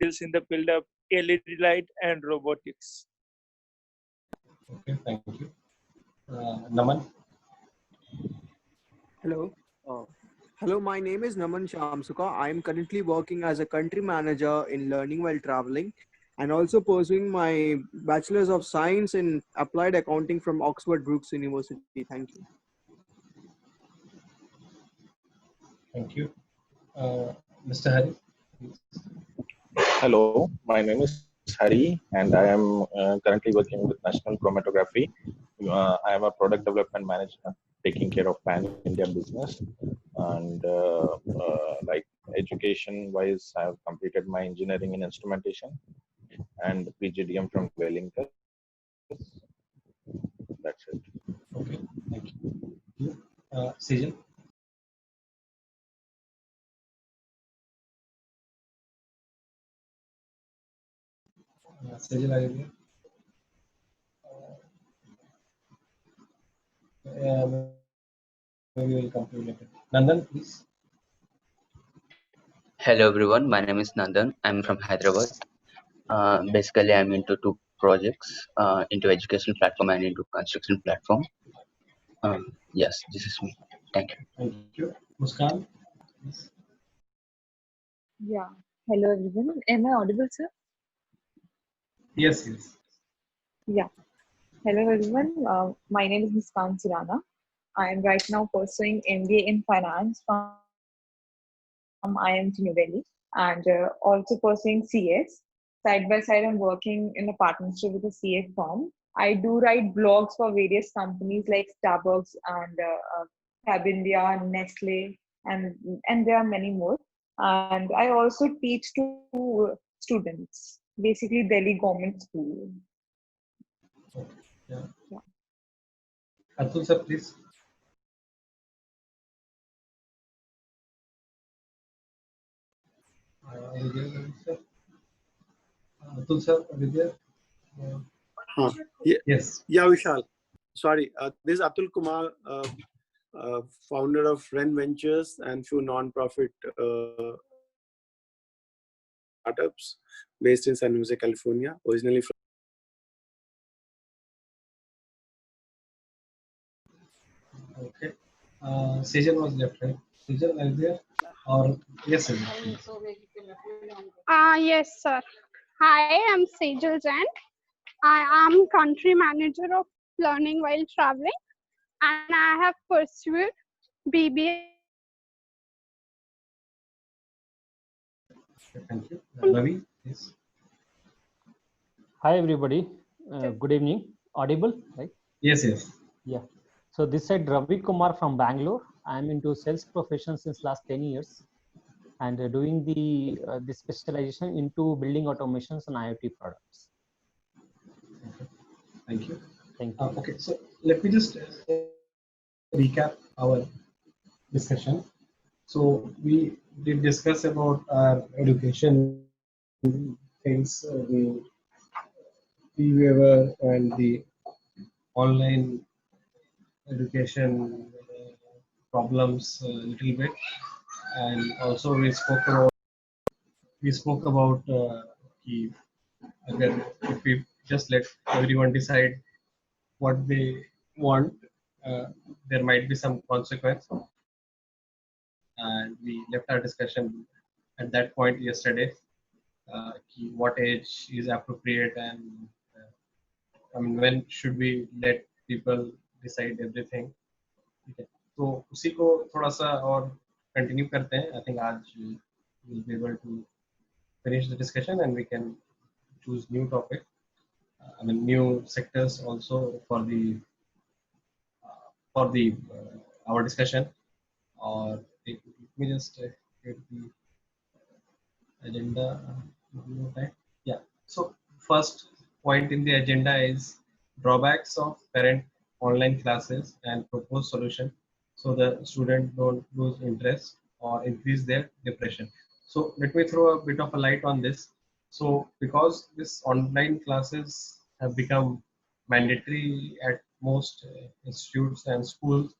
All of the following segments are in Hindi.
deals in the field of LED light and robotics. Okay, thank you. Naman? Hello. Hello, my name is Naman Shamsuka. I am currently working as a country manager in learning while traveling and also pursuing my Bachelor's of Science in Applied Accounting from Oxford Brookes University. Thank you. Thank you. Mr. Hari? Hello, my name is Hari and I am currently working with National Chromatography. I am a product development manager taking care of pan-India business, and like education wise, I have completed my engineering in instrumentation and PGDM from Wellington. That's it. Okay, thank you. Sejal? Sejal, are you there? Maybe we'll come to you later. Nandan, please. Hello everyone, my name is Nandan. I'm from Hyderabad. Basically, I'm into two projects, into education platform and into construction platform. Yes, this is me. Thank you. Thank you. Muskan? Yes. Yeah. Hello everyone. Am I audible, sir? Yes, yes. Yeah. Hello everyone. My name is Muskan Surana. I am right now pursuing MBA in Finance from IIT New Delhi and also pursuing CS. Side by side, I'm working in a partnership with a CA firm. I do write blogs for various companies like Starbucks and Fab India, Nestle, and there are many more. And I also teach to students, basically Delhi Government School. Okay. Yeah. Yeah. Atul sir, please. Atul sir, are you there? Yes. Yeah, Vishal. Sorry, this is Atul Kumar, founder of Ren Ventures and few non-profit startups based in San Jose, California. Originally from Okay. Sejal was left, right? Sejal, are you there? Or yes, Sejal. Yes, sir. Hi, I'm Sejal Jain. I am country manager of learning while traveling, and I have pursued BBA. Okay, thank you. Ravi, yes. Hi everybody, good evening. Audible, right? Yes, yes. Yeah. So this side Ravi Kumar from Bangalore. I'm into sales profession since last 10 years and doing the specialization into building automations and IoT products. Okay. Thank you. Thank you. Okay, so let me just recap our discussion. So we did discuss about our education things, the e-waiver and the online education problems a little bit, and also we spoke about again, if we just let everyone decide what they want, there might be some consequence. And we left our discussion at that point yesterday. What age is appropriate, and I mean, when should we let people decide everything? Okay. तो उसी को थोड़ा सा और कंटिन्यू करते हैं. I think आज we'll be able to finish the discussion and we can choose new topic. I mean, new sectors also for the our discussion. Or let me just get the agenda. Yeah. So first point in the agenda is drawbacks of current online classes and proposed solution, so the student don't lose interest or increase their depression. So let me throw a bit of a light on this. So because this online classes have become mandatory at most institutes and schools,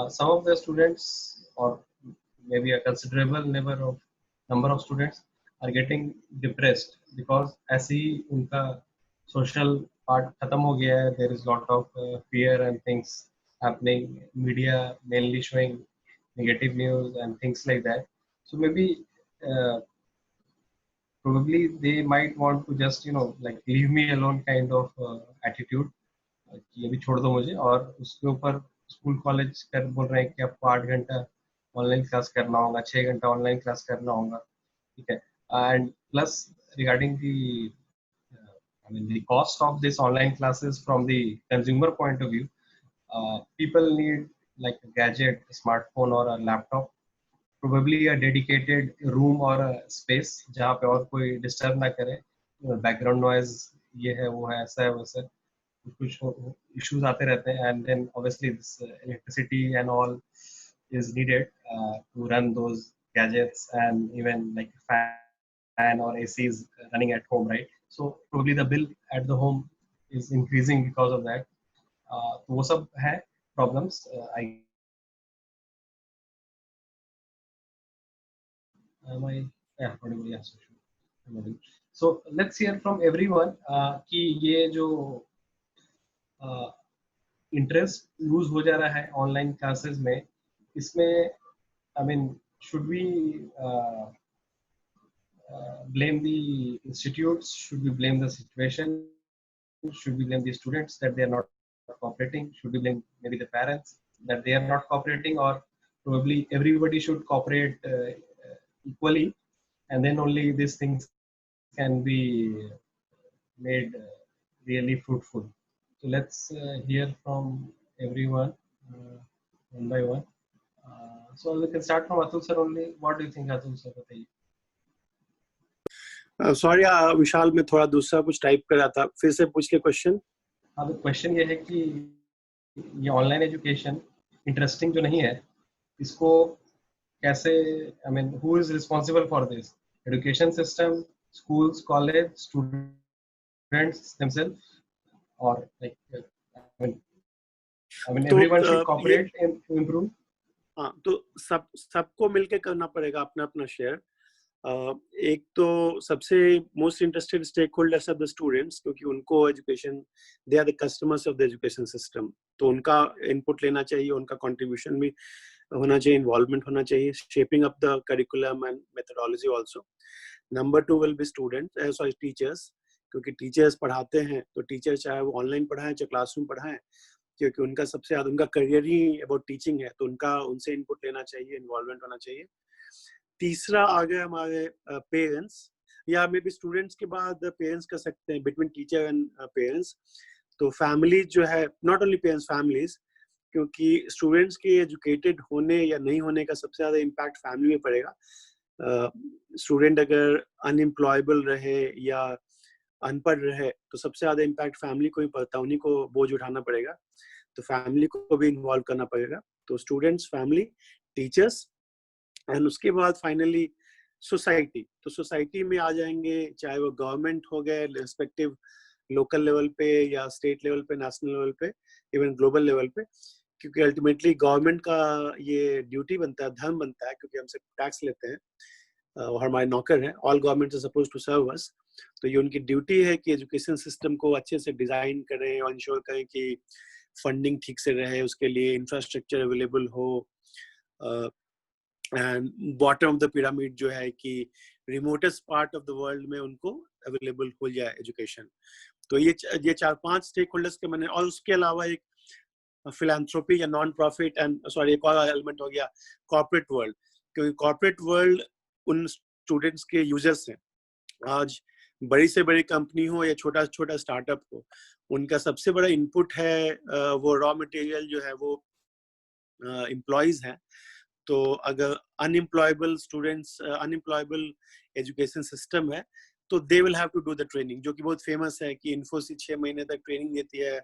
some of the students, or maybe a considerable number of students, are getting depressed because ऐसे ही उनका social part खत्म हो गया है. There is lot of fear and things happening. Media mainly showing negative news and things like that. So maybe probably they might want to just like leave me alone kind of attitude कि अभी छोड़ दो मुझे. और उसके ऊपर स्कूल कॉलेज कर बोल रहे हैं कि आपको 8 घंटा ऑनलाइन क्लास करना होगा, 6 घंटा ऑनलाइन क्लास करना होगा. ठीक है. And plus regarding the I mean the cost of this online classes from the consumer point of view, people need like a gadget, a smartphone or a laptop, probably a dedicated room or a space जहाँ पे और कोई disturb ना करे, background noise ये है वो है ऐसा है वैसा, कुछ issues आते रहते हैं. And then obviously this electricity and all is needed to run those gadgets, and even like fan or AC is running at home, right? So probably the bill at the home is increasing because of that. तो वो सब है problems. Yeah, audible, yeah, so let's hear from everyone कि ये जो interest lose हो जा रहा है online classes में, इसमें I mean should we blame the institutes, should we blame the situation, should we blame the students that they are not cooperating, should we blame maybe the parents that they are not cooperating, or probably everybody should cooperate equally, and then only these things can be made really fruitful. So let's hear from everyone one by one. So we can start from Atul sir only. What do you think, Atul sir? Sorry Vishal, मैं थोड़ा दूसरा कुछ टाइप कर रहा था, फिर से पूछ के क्वेश्चन. अब क्वेश्चन ये है कि ये ऑनलाइन एजुकेशन इंटरेस्टिंग जो नहीं है, इसको कैसे, I mean who is responsible for this? Education system, schools, college, students themselves, or like I mean everyone should cooperate to improve. हाँ, तो सबको मिलके करना पड़ेगा अपना अपना शेयर. एक तो सबसे most interested stakeholders are the students, क्योंकि उनको education, they are the customers of the education system, तो उनका इनपुट लेना चाहिए, उनका कंट्रीब्यूशन भी होना चाहिए, इन्वॉल्वमेंट होना चाहिए, shaping up the curriculum and methodology also. Number 2 will be students, sorry teachers, क्योंकि टीचर्स पढ़ाते हैं, तो टीचर चाहे वो ऑनलाइन पढ़ाएं चाहे क्लासरूम पढ़ाएं, क्योंकि उनका सबसे ज्यादा उनका करियर ही अबाउट टीचिंग है, तो उनका उनसे इनपुट लेना चाहिए, इन्वॉल्वमेंट होना चाहिए. तीसरा आ गए हमारे पेरेंट्स, या मे बी स्टूडेंट्स के बाद पेरेंट्स कर सकते हैं, बिटवीन टीचर एंड पेरेंट्स. तो फैमिली जो है, नॉट ओनली पेरेंट्स, फैमिलीज, क्योंकि स्टूडेंट्स के एजुकेटेड होने या नहीं होने का सबसे ज्यादा इम्पैक्ट फैमिली में पड़ेगा. स्टूडेंट अगर अनएम्प्लॉयबल रहे या अनपढ़ रहे तो सबसे ज्यादा इम्पैक्ट फैमिली को ही पड़ता है, उन्हीं को बोझ उठाना पड़ेगा, तो फैमिली को भी इन्वॉल्व करना पड़ेगा. तो स्टूडेंट्स, फैमिली, टीचर्स, एंड उसके बाद फाइनली सोसाइटी. तो सोसाइटी में आ जाएंगे, चाहे वो गवर्नमेंट हो गए रिस्पेक्टिव लोकल लेवल पे या स्टेट लेवल पे, नेशनल लेवल पे, इवन ग्लोबल लेवल पे, क्योंकि अल्टीमेटली गवर्नमेंट का ये ड्यूटी बनता है, धर्म बनता है, क्योंकि हमसे टैक्स लेते हैं और हमारे नौकर हैं. All government are supposed to serve us, तो ये उनकी ड्यूटी है कि एजुकेशन सिस्टम को अच्छे से डिजाइन करें और इंश्योर करें कि फंडिंग ठीक से रहे, उसके लिए इंफ्रास्ट्रक्चर अवेलेबल हो, and bottom of the pyramid जो है कि remotest part of the world में उनको अवेलेबल हो जाए एजुकेशन. तो ये 4-5 स्टेक होल्डर्स के मैंने, और उसके अलावा एक फिलैंथ्रोपी या नॉन प्रॉफिट, एंड सॉरी एक और एलिमेंट हो गया कॉर्पोरेट वर्ल्ड, क्योंकि कॉर्पोरेट वर्ल्ड उन स्टूडेंट्स के यूजर्स हैं. आज बड़ी से बड़ी कंपनी हो या छोटा छोटा स्टार्टअप हो, उनका सबसे बड़ा इनपुट है वो रॉ मटेरियल जो है वो एम्प्लॉयज हैं. तो अगर unemployable students, unemployable education system है, तो they will have to do the training, जो कि बहुत फेमस है कि इन्फोसिस 6 महीने तक ट्रेनिंग देती है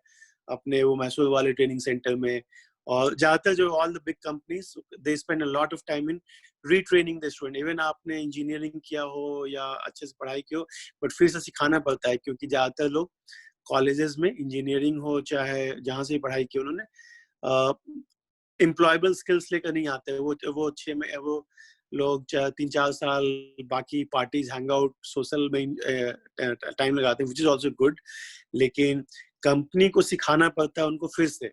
अपने वो मैसूर वाले ट्रेनिंग सेंटर में. और ज्यादातर जो all the big companies, they spend a lot of time in retraining the student. Even आपने इंजीनियरिंग किया हो या अच्छे से पढ़ाई की हो, बट फिर से सिखाना पड़ता है, क्योंकि ज्यादातर लोग कॉलेजेस में इंजीनियरिंग हो चाहे जहाँ से पढ़ाई की उन्होंने, एम्प्लॉयबल स्किल्स लेकर नहीं आते. वो 6 में वो लोग 3-4 साल बाकी पार्टीज हैंगआउट सोशल में टाइम लगाते हैं, विच इज ऑल्सो गुड, लेकिन कंपनी को सिखाना पड़ता है उनको फिर से।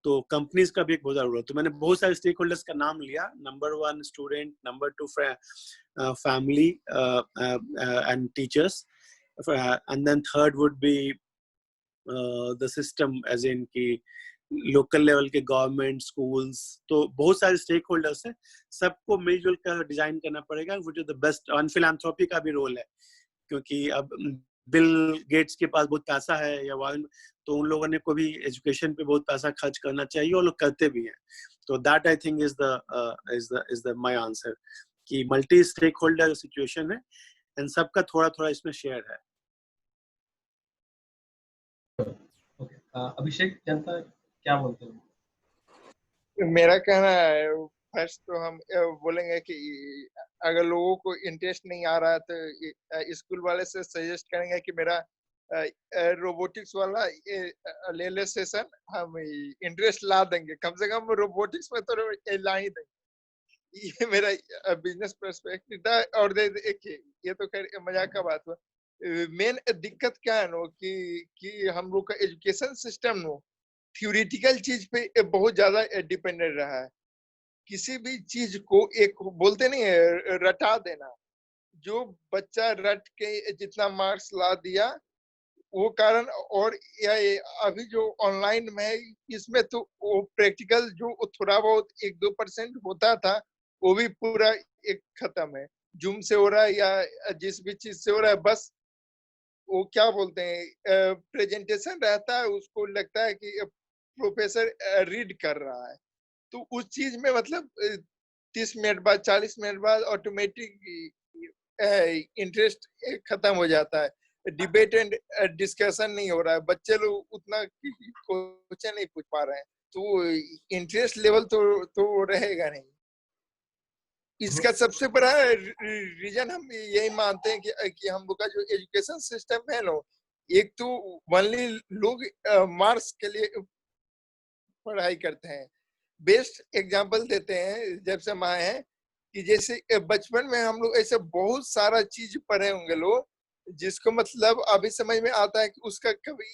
तो कंपनीज का भी एक बहुत जरूरत है। तो मैंने बहुत सारे स्टेक होल्डर्स का नाम लिया, number 1 student, number 2 family and teachers, and then third would be the system, as in की लोकल लेवल के गवर्नमेंट स्कूल्स। तो बहुत सारे स्टेक होल्डर्स हैं, सबको मिलजुल कर डिजाइन करना पड़ेगा, विच इज द बेस्ट। और फिलैंथ्रोपी का भी रोल है, क्योंकि अब बिल गेट्स के पास बहुत पैसा है या वारन, तो उन लोगों ने को भी एजुकेशन पे बहुत पैसा खर्च करना चाहिए, और लोग करते भी हैं। तो that I think is the my answer, कि मल्टी स्टेक होल्डर सिचुएशन है एंड सबका थोड़ा थोड़ा इसमें शेयर है। ओके, अभिषेक जनता क्या बोलते हो? मेरा कहना है, फर्स्ट तो हम बोलेंगे कि अगर लोगों को इंटरेस्ट नहीं आ रहा है तो स्कूल वाले से सजेस्ट करेंगे कि मेरा रोबोटिक्स वाला ले ले सेशन, हम इंटरेस्ट ला देंगे, कम से कम रोबोटिक्स में तो ला ही देंगे। ये मेरा बिजनेस पर्सपेक्टिव था। और देखिए, ये तो खैर मजाक का बात हुआ। मेन दिक्कत क्या है नो कि हम लोग का एजुकेशन सिस्टम नो थ्योरेटिकल चीज पे बहुत ज्यादा डिपेंडेंट रहा है। किसी भी चीज को एक बोलते नहीं है रटा देना, जो बच्चा रट के जितना मार्क्स ला दिया वो कारण। और अभी जो ऑनलाइन में है, इसमें तो वो प्रैक्टिकल जो थोड़ा बहुत 1-2% होता था, वो भी पूरा एक खत्म है। जूम से हो रहा है या जिस भी चीज से हो रहा है, बस वो क्या बोलते हैं प्रेजेंटेशन रहता है, उसको लगता है कि प्रोफेसर रीड कर रहा है। तो उस चीज में मतलब 30 मिनट बाद 40 मिनट बाद ऑटोमेटिक इंटरेस्ट खत्म हो जाता है। डिबेट एंड डिस्कशन नहीं हो रहा है, बच्चे लोग उतना क्वेश्चन नहीं पूछ पा रहे हैं, तो इंटरेस्ट लेवल तो रहेगा नहीं। इसका सबसे बड़ा रीजन हम यही मानते हैं कि हम लोग का जो एजुकेशन सिस्टम है ना, एक तो ओनली लोग मार्क्स के लिए पढ़ाई करते हैं। बेस्ट एग्जांपल देते हैं, जब से हम आए हैं, कि जैसे बचपन में हम लोग ऐसे बहुत सारा चीज पढ़े होंगे लोग, जिसको मतलब अभी समझ में आता है कि उसका कभी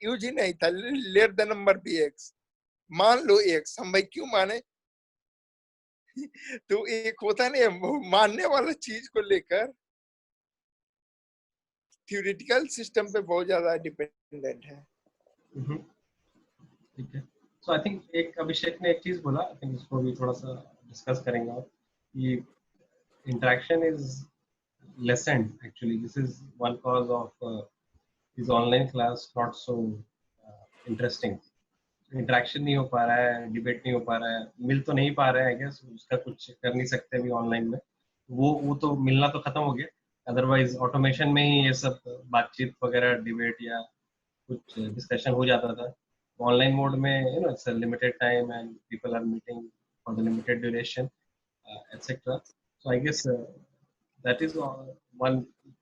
यूज ही नहीं था। Let the number be X, मान लो एक्स, हम भाई क्यों माने? तो एक होता नहीं मानने वाला चीज को लेकर थ्योरेटिकल सिस्टम पे बहुत ज्यादा डिपेंडेंट है। ठीक है, सो आई थिंक एक अभिषेक ने एक चीज बोला, आई थिंक इसको भी थोड़ा सा डिस्कस करेंगे। और ये interaction is lessened, actually this is one cause of this online class not so interesting. Interaction नहीं हो पा रहा है, डिबेट नहीं हो पा रहा है, मिल तो नहीं पा रहा है, आई गेस उसका कुछ कर नहीं सकते अभी ऑनलाइन में। वो तो मिलना तो खत्म हो गया, अदरवाइज ऑटोमेशन में ही ये सब बातचीत वगैरह डिबेट या कुछ डिस्कशन हो जाता था। ऑनलाइन मोड में it's a limited time and people are meeting for the limited duration etcetera. So I guess that is one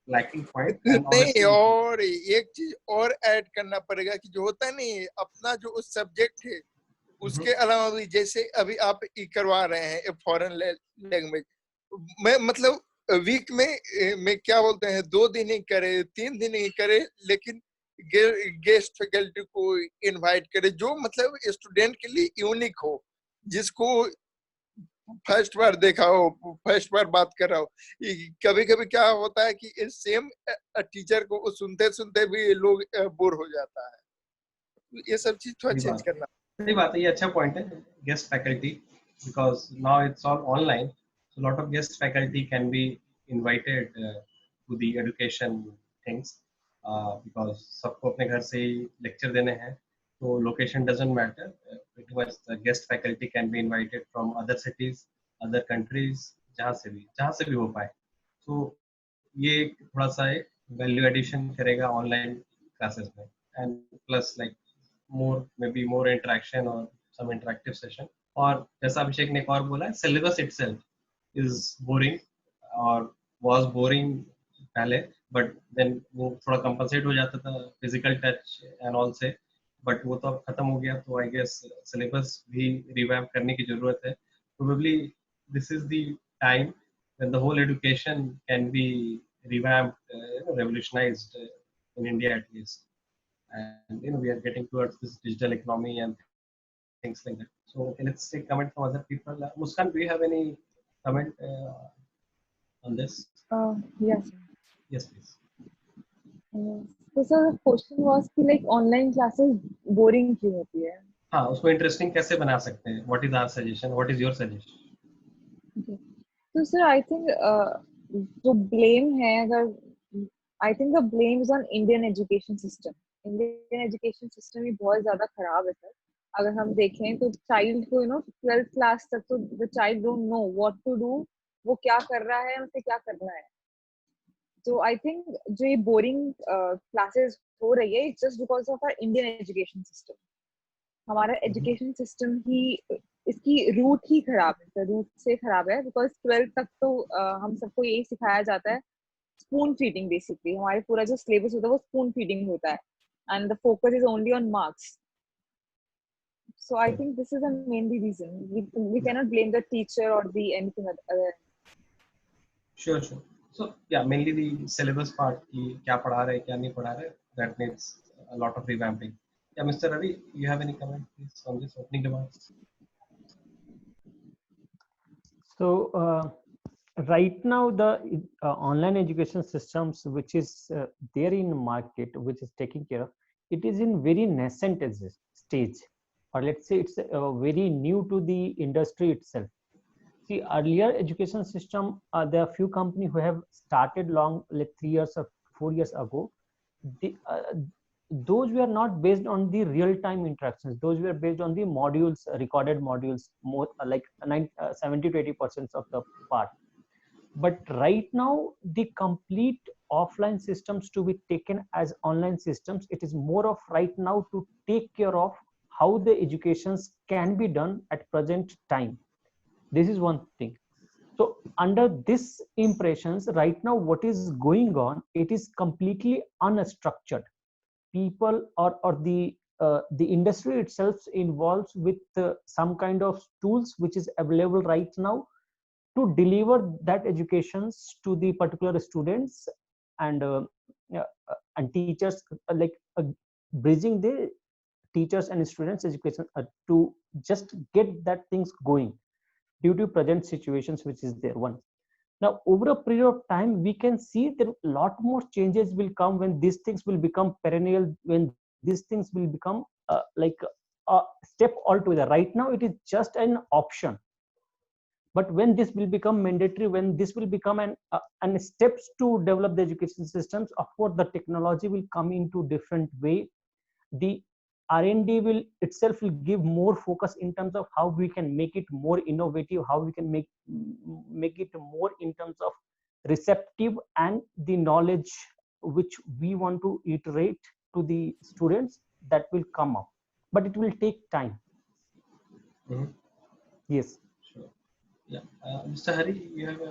lacking point. And नहीं, और एक चीज और ऐड करना पड़ेगा कि जो होता नहीं, अपना जो सब्जेक्ट है उसके अलावा भी, जैसे अभी आप करवा रहे हैं फॉरेन लैंग्वेज में, मतलब वीक में क्या बोलते हैं 2 दिन ही करे, 3 दिन ही करे, लेकिन गेस्ट फैकल्टी को इनवाइट करे, जो मतलब स्टूडेंट के लिए यूनिक हो, जिसको फर्स्ट बार देखा हो, फर्स्ट बार बात कर रहा हो। कभी कभी क्या होता है कि सेम टीचर को सुनते सुनते भी लोग बोर हो जाता है। ये सब चीज थोड़ा चेंज करना। सही बात है, ये अच्छा पॉइंट है, guest faculty, because now it's all online, so lot of guest faculty can be invited to the education things, because सबको अपने घर से ही लेक्चर देने हैं, so location doesn't matter. Pretty much the guest faculty can be invited from other cities, other countries, जहाँ से भी हो पाए। So ये थोड़ा सा एक वैल्यू एडिशन करेगा ऑनलाइन क्लासेस में, and plus like maybe more interaction or some interactive session. और जैसा अभिषेक ने एक और बोला, syllabus itself is boring or was boring पहले, but then वो थोड़ा compensate हो जाता था physical touch and all से, बट वो तो अब खत्म हो गया। तो आई गेस सिलेबस भी रिवैम्प करने की जरूरत है। Probably this is the time when the whole education can be revamped, revolutionized in India at least. And we are getting towards this digital economy and things like that. So okay, let's take comment from other people. Muskan, do you have any comment on this? Yes. Yes, please. So sir, the question was कि like online classes boring क्यों होती है? हाँ, उसको इंटरेस्टिंग कैसे बना सकते हैं? What is our suggestion? What is your suggestion? Okay. So sir, I think जो blame है अगर I think the blame is on Indian education system. Indian education system ही बहुत ज़्यादा खराब है सर. अगर हम देखें तो child को 12th class तक तो the child don't know what to do, वो क्या कर रहा है, उसे क्या करना है. So I think जो ये boring classes हो रही है, it's just because of our Indian education system. हमारा education system ही इसकी रूट ही खराब है, तो रूट से खराब है because 12th तक तो हम सबको यही सिखाया जाता है spoon feeding basically. हमारे पूरा जो syllabus होता है वो spoon feeding होता है and the focus is only on marks. So I think this is the mainly reason. We cannot blame the teacher or the anything other. Sure. So yeah, mainly the syllabus part की क्या पढ़ा रहे हैं, क्या नहीं पढ़ा रहे, that needs a lot of revamping. Yeah, Mr. Ravi, you have any comment please on this opening remarks? So right now the online education systems which is there in market, which is taking care of, it is in very nascent stage, or let's say it's very new to the industry itself. See, earlier education system, there are few companies who have started long, like 3 years or 4 years ago. Those were not based on the real-time interactions. Those were based on the modules, recorded modules, more like 70 to 80% of the part. But right now, the complete offline systems to be taken as online systems, it is more of right now to take care of how the educations can be done at present time. This is one thing. So under this impressions, right now, what is going on, it is completely unstructured. People or the industry itself involves with some kind of tools which is available right now to deliver that educations to the particular students and teachers, like bridging the teachers and students education to just get that things going due to present situations which is there. One, now over a period of time we can see that a lot more changes will come when these things will become perennial, when these things will become like a step altogether. Right now it is just an option, but when this will become mandatory, when this will become an steps to develop the education systems, of course the technology will come into different way. The R&D will itself will give more focus in terms of how we can make it more innovative, how we can make it more in terms of receptive, and the knowledge which we want to iterate to the students, that will come up, but it will take time. Yes. Sure. Yeah, Mr. Hari, you have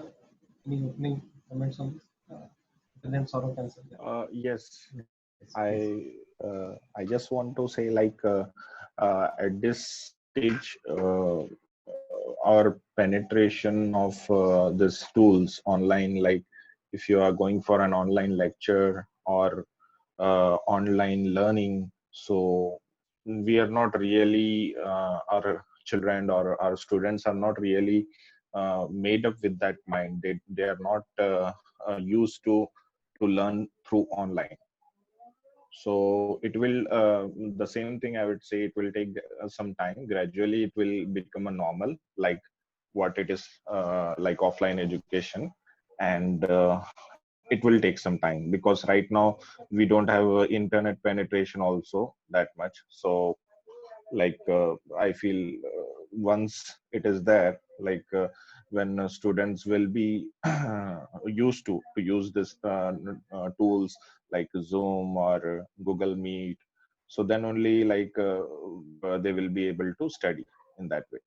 any opening comments on this? And then Saurabh can answer. Yes, I just want to say, like, at this stage, our penetration of these tools online, like if you are going for an online lecture or online learning, so we are not really, our children or our students are not really made up with that mind. They are not used to learn through online. So it will the same thing I would say, it will take some time. Gradually it will become a normal, like what it is, like offline education, and it will take some time, because right now we don't have internet penetration also that much. So like I feel once it is there, like when students will be used to use this tools like Zoom or Google Meet, so then only like they will be able to study in that way.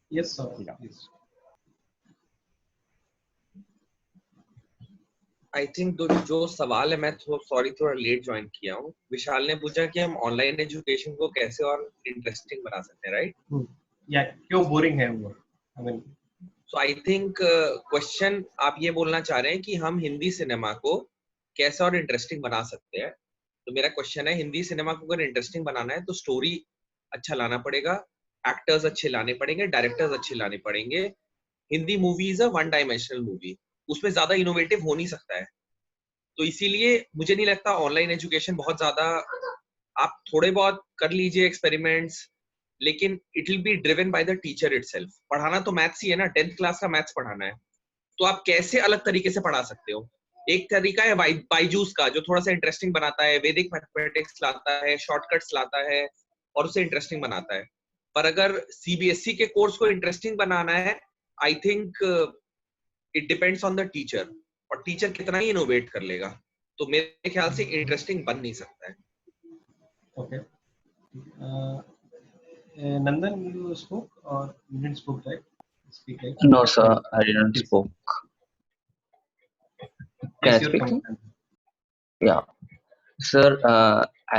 Yes, sir. Yeah. Yes. I think जो सवाल है, मैं सॉरी थोड़ा लेट ज्वाइन किया हूँ. विशाल ने पूछा कि हम ऑनलाइन एजुकेशन को कैसे और इंटरेस्टिंग बना सकते हैं, राइट? या क्यों बोरिंग है वो? I mean So I think question आप ये बोलना चाह रहे हैं कि हम हिंदी सिनेमा को कैसा और इंटरेस्टिंग बना सकते हैं. तो मेरा क्वेश्चन है, हिंदी सिनेमा को अगर इंटरेस्टिंग बनाना है तो स्टोरी अच्छा लाना पड़ेगा, एक्टर्स अच्छे लाने पड़ेंगे, डायरेक्टर्स अच्छे लाने पड़ेंगे. Hindi movie is a one dimensional movie, उसमें ज्यादा इनोवेटिव हो नहीं सकता है. तो इसीलिए मुझे नहीं लगता ऑनलाइन एजुकेशन बहुत ज्यादा, आप थोड़े बहुत कर लीजिए एक्सपेरिमेंट्स, लेकिन it will be driven by the teacher itself. पढ़ाना तो मैथ्स ही है ना, 10th क्लास का मैथ्स पढ़ाना है, तो आप कैसे अलग तरीके से पढ़ा सकते हो. एक तरीका है बाईजूस का, जो थोड़ा सा इंटरेस्टिंग बनाता है, वैदिक मैथमेटिक्स लाता है, शॉर्टकट्स लाता है और उसे इंटरेस्टिंग बनाता है. पर अगर सीबीएसई के कोर्स को इंटरेस्टिंग बनाना है, I think it depends on the teacher, और टीचर कितना ही इनोवेट कर लेगा. तो मेरे ख्याल से इंटरेस्टिंग बन नहीं सकता है. Okay. Nandan, you spoke or you didn't spoke, right? Speak, right? No, sir, I didn't Please. spoke. Can Yes, I your speak? comment. Yeah. Sir,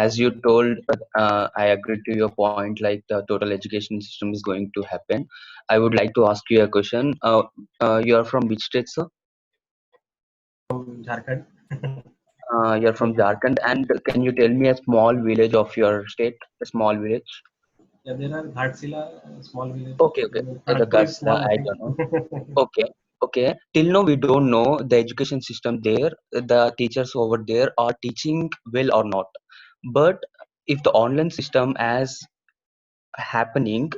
as you told, I agree to your point, like the total education system is going to happen. I would like to ask you a question. You are from which state, sir? From Jharkhand. You're from Jharkhand, and can you tell me a small village of your state? A small village? Yeah, there are Ghatsila, small village. Okay. The Kharagpur is Gatsla, small, I I think. don't know. Okay. Till now, we don't know the education system there, the teachers over there are teaching well or not. But if the online system as happening,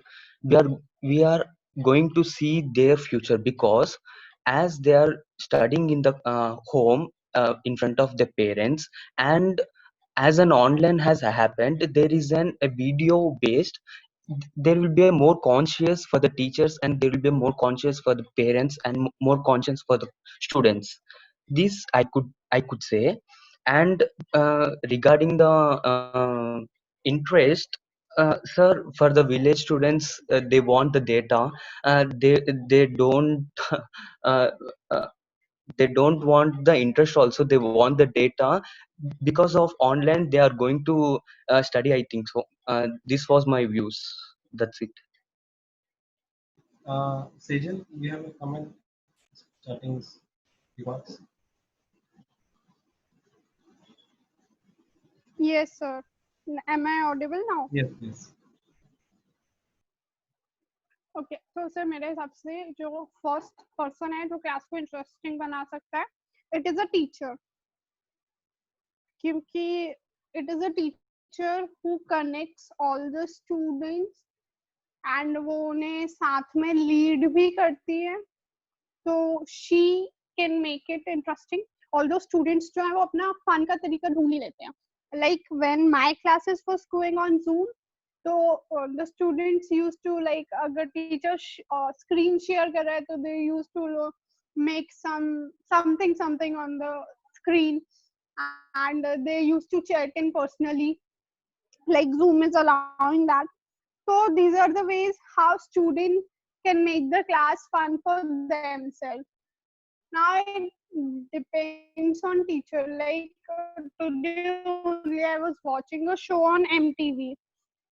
we are going to see their future, because as they are studying in the home in front of their parents, and as an online has happened, there is a video based, there will be a more conscious for the teachers, and there will be more conscious for the parents, and more conscious for the students. This I could say. And regarding the interest, sir, for the village students, they want the data. They don't uh, uh, they don't want the interest also, they want the data. Because of online they are going to study, I think so. This was my views. That's it. Sejal, you have a comment? Starting remarks. Yes, sir. Am I audible now? Yes, yes. Okay तो सर मेरे हिसाब से जो फर्स्ट पर्सन है जो क्लास को इंटरेस्टिंग बना सकता है, इट इज अ टीचर. क्योंकि it is a teacher who connects all the students, and वो उन्हें साथ में लीड भी करती है. तो she can make it interesting. Although students जो है वो अपना फन का तरीका ढूंढ ही लेते हैं. Like when my classes was going on Zoom, तो the students used to, like अगर टीचर स्क्रीन शेयर कर रहा है तो they used to make something on the screen, and they used to chat in personally, like Zoom is allowing that. So these are the ways how students can make the class fun for themselves. Now it depends on teacher. Like today only I was watching a show on MTV,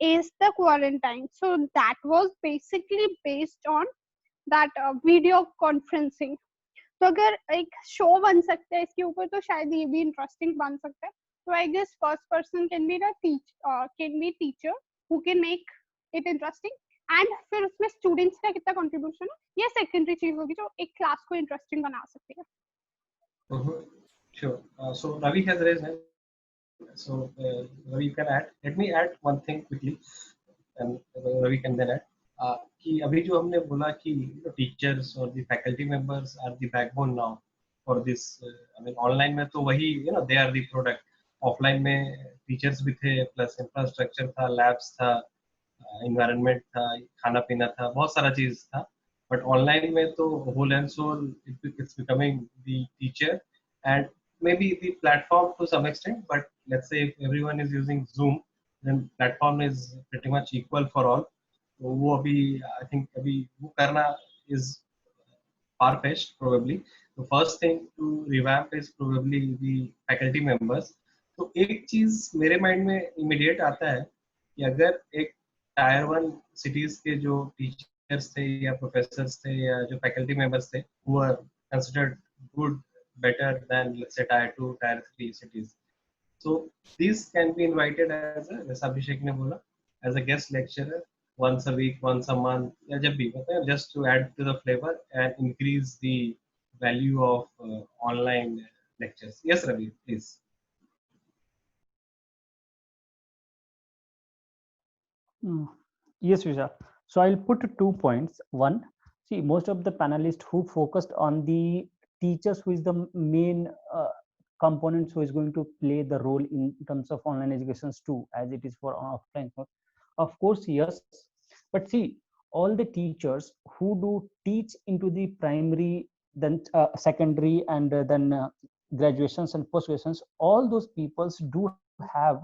Is the Quarantine. So that was basically based on that video conferencing. तो अगर एक शो बन सकता है इसके ऊपर, तो शायद ये भी इंटरेस्टिंग बन सकता है. तो I guess first person can be teacher who can make it interesting. And फिर उसमें स्टूडेंट्स का कितना कंट्रीब्यूशन है, ये सेकेंडरी चीज होगी जो एक क्लास को इंटरेस्टिंग बना सकती है. Sure. So Ravi has raised hand. So Ravi, you can add. Let me add one thing quickly, and Ravi can then add. कि अभी जो हमने बोला कि टीचर्स और the faculty members are the backbone now for this. I mean online में तो वही they are the product. Offline में टीचर्स भी थे, प्लस इंफ्रास्ट्रक्चर था, लैब्स था, इन्वायरमेंट था, खाना पीना था, बहुत सारा चीज था. बट ऑनलाइन में तो whole and soul it's becoming the teacher and maybe the platform to some extent, but let's say if everyone is using Zoom, then platform is pretty much equal for all. So वो अभी I think अभी वो करना is far-fetched probably. The first thing to revamp is probably the faculty members. तो एक चीज मेरे माइंड में immediate आता है कि अगर एक Tier 1 cities के जो टीचर्स थे या प्रोफेसर्स थे या जो फैकल्टी मेंबर्स थे who are considered good, better than let's say tier 2, tier 3 cities. So these can be invited as a, जैसा अभिषेक ने बोला, as a guest lecturer once a week, once a month, या जब भी होता है, just to add to the flavor and increase the value of online lectures. Yes, Ravi, please. Yes, Vishal. So I'll put 2 points. One, see, most of the panelists who focused on the teachers, who is the main components who is going to play the role in terms of online educations too, as it is for offline. Of course, yes. But see, all the teachers who do teach into the primary, then secondary, and then graduations and post graduations, all those peoples do have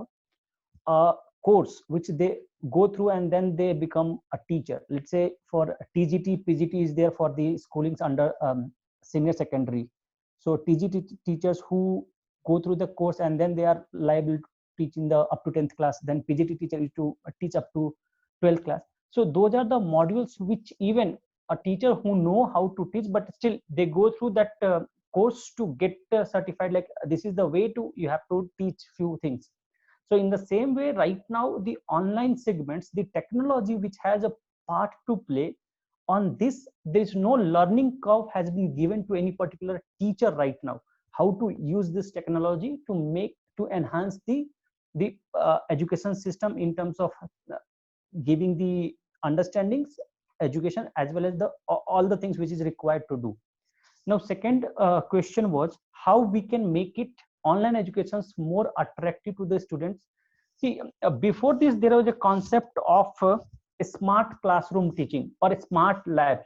a course which they go through and then they become a teacher. Let's say for TGT, PGT is there for the schoolings under senior secondary. So TGT teachers who go through the course and then they are liable to teach in the up to 10th class. Then PGT teacher is to teach up to 12th class. So those are the modules which even a teacher who know how to teach, but still they go through that course to get certified. Like this is the way to, you have to teach few things. So in the same way, right now, the online segments, the technology which has a part to play on this, there is no learning curve has been given to any particular teacher right now, how to use this technology to enhance the education system in terms of giving the understandings, education, as well as all the things which is required to do. Now, second question was how we can make it online educations more attractive to the students. See, before this, there was a concept of a smart classroom teaching or smart labs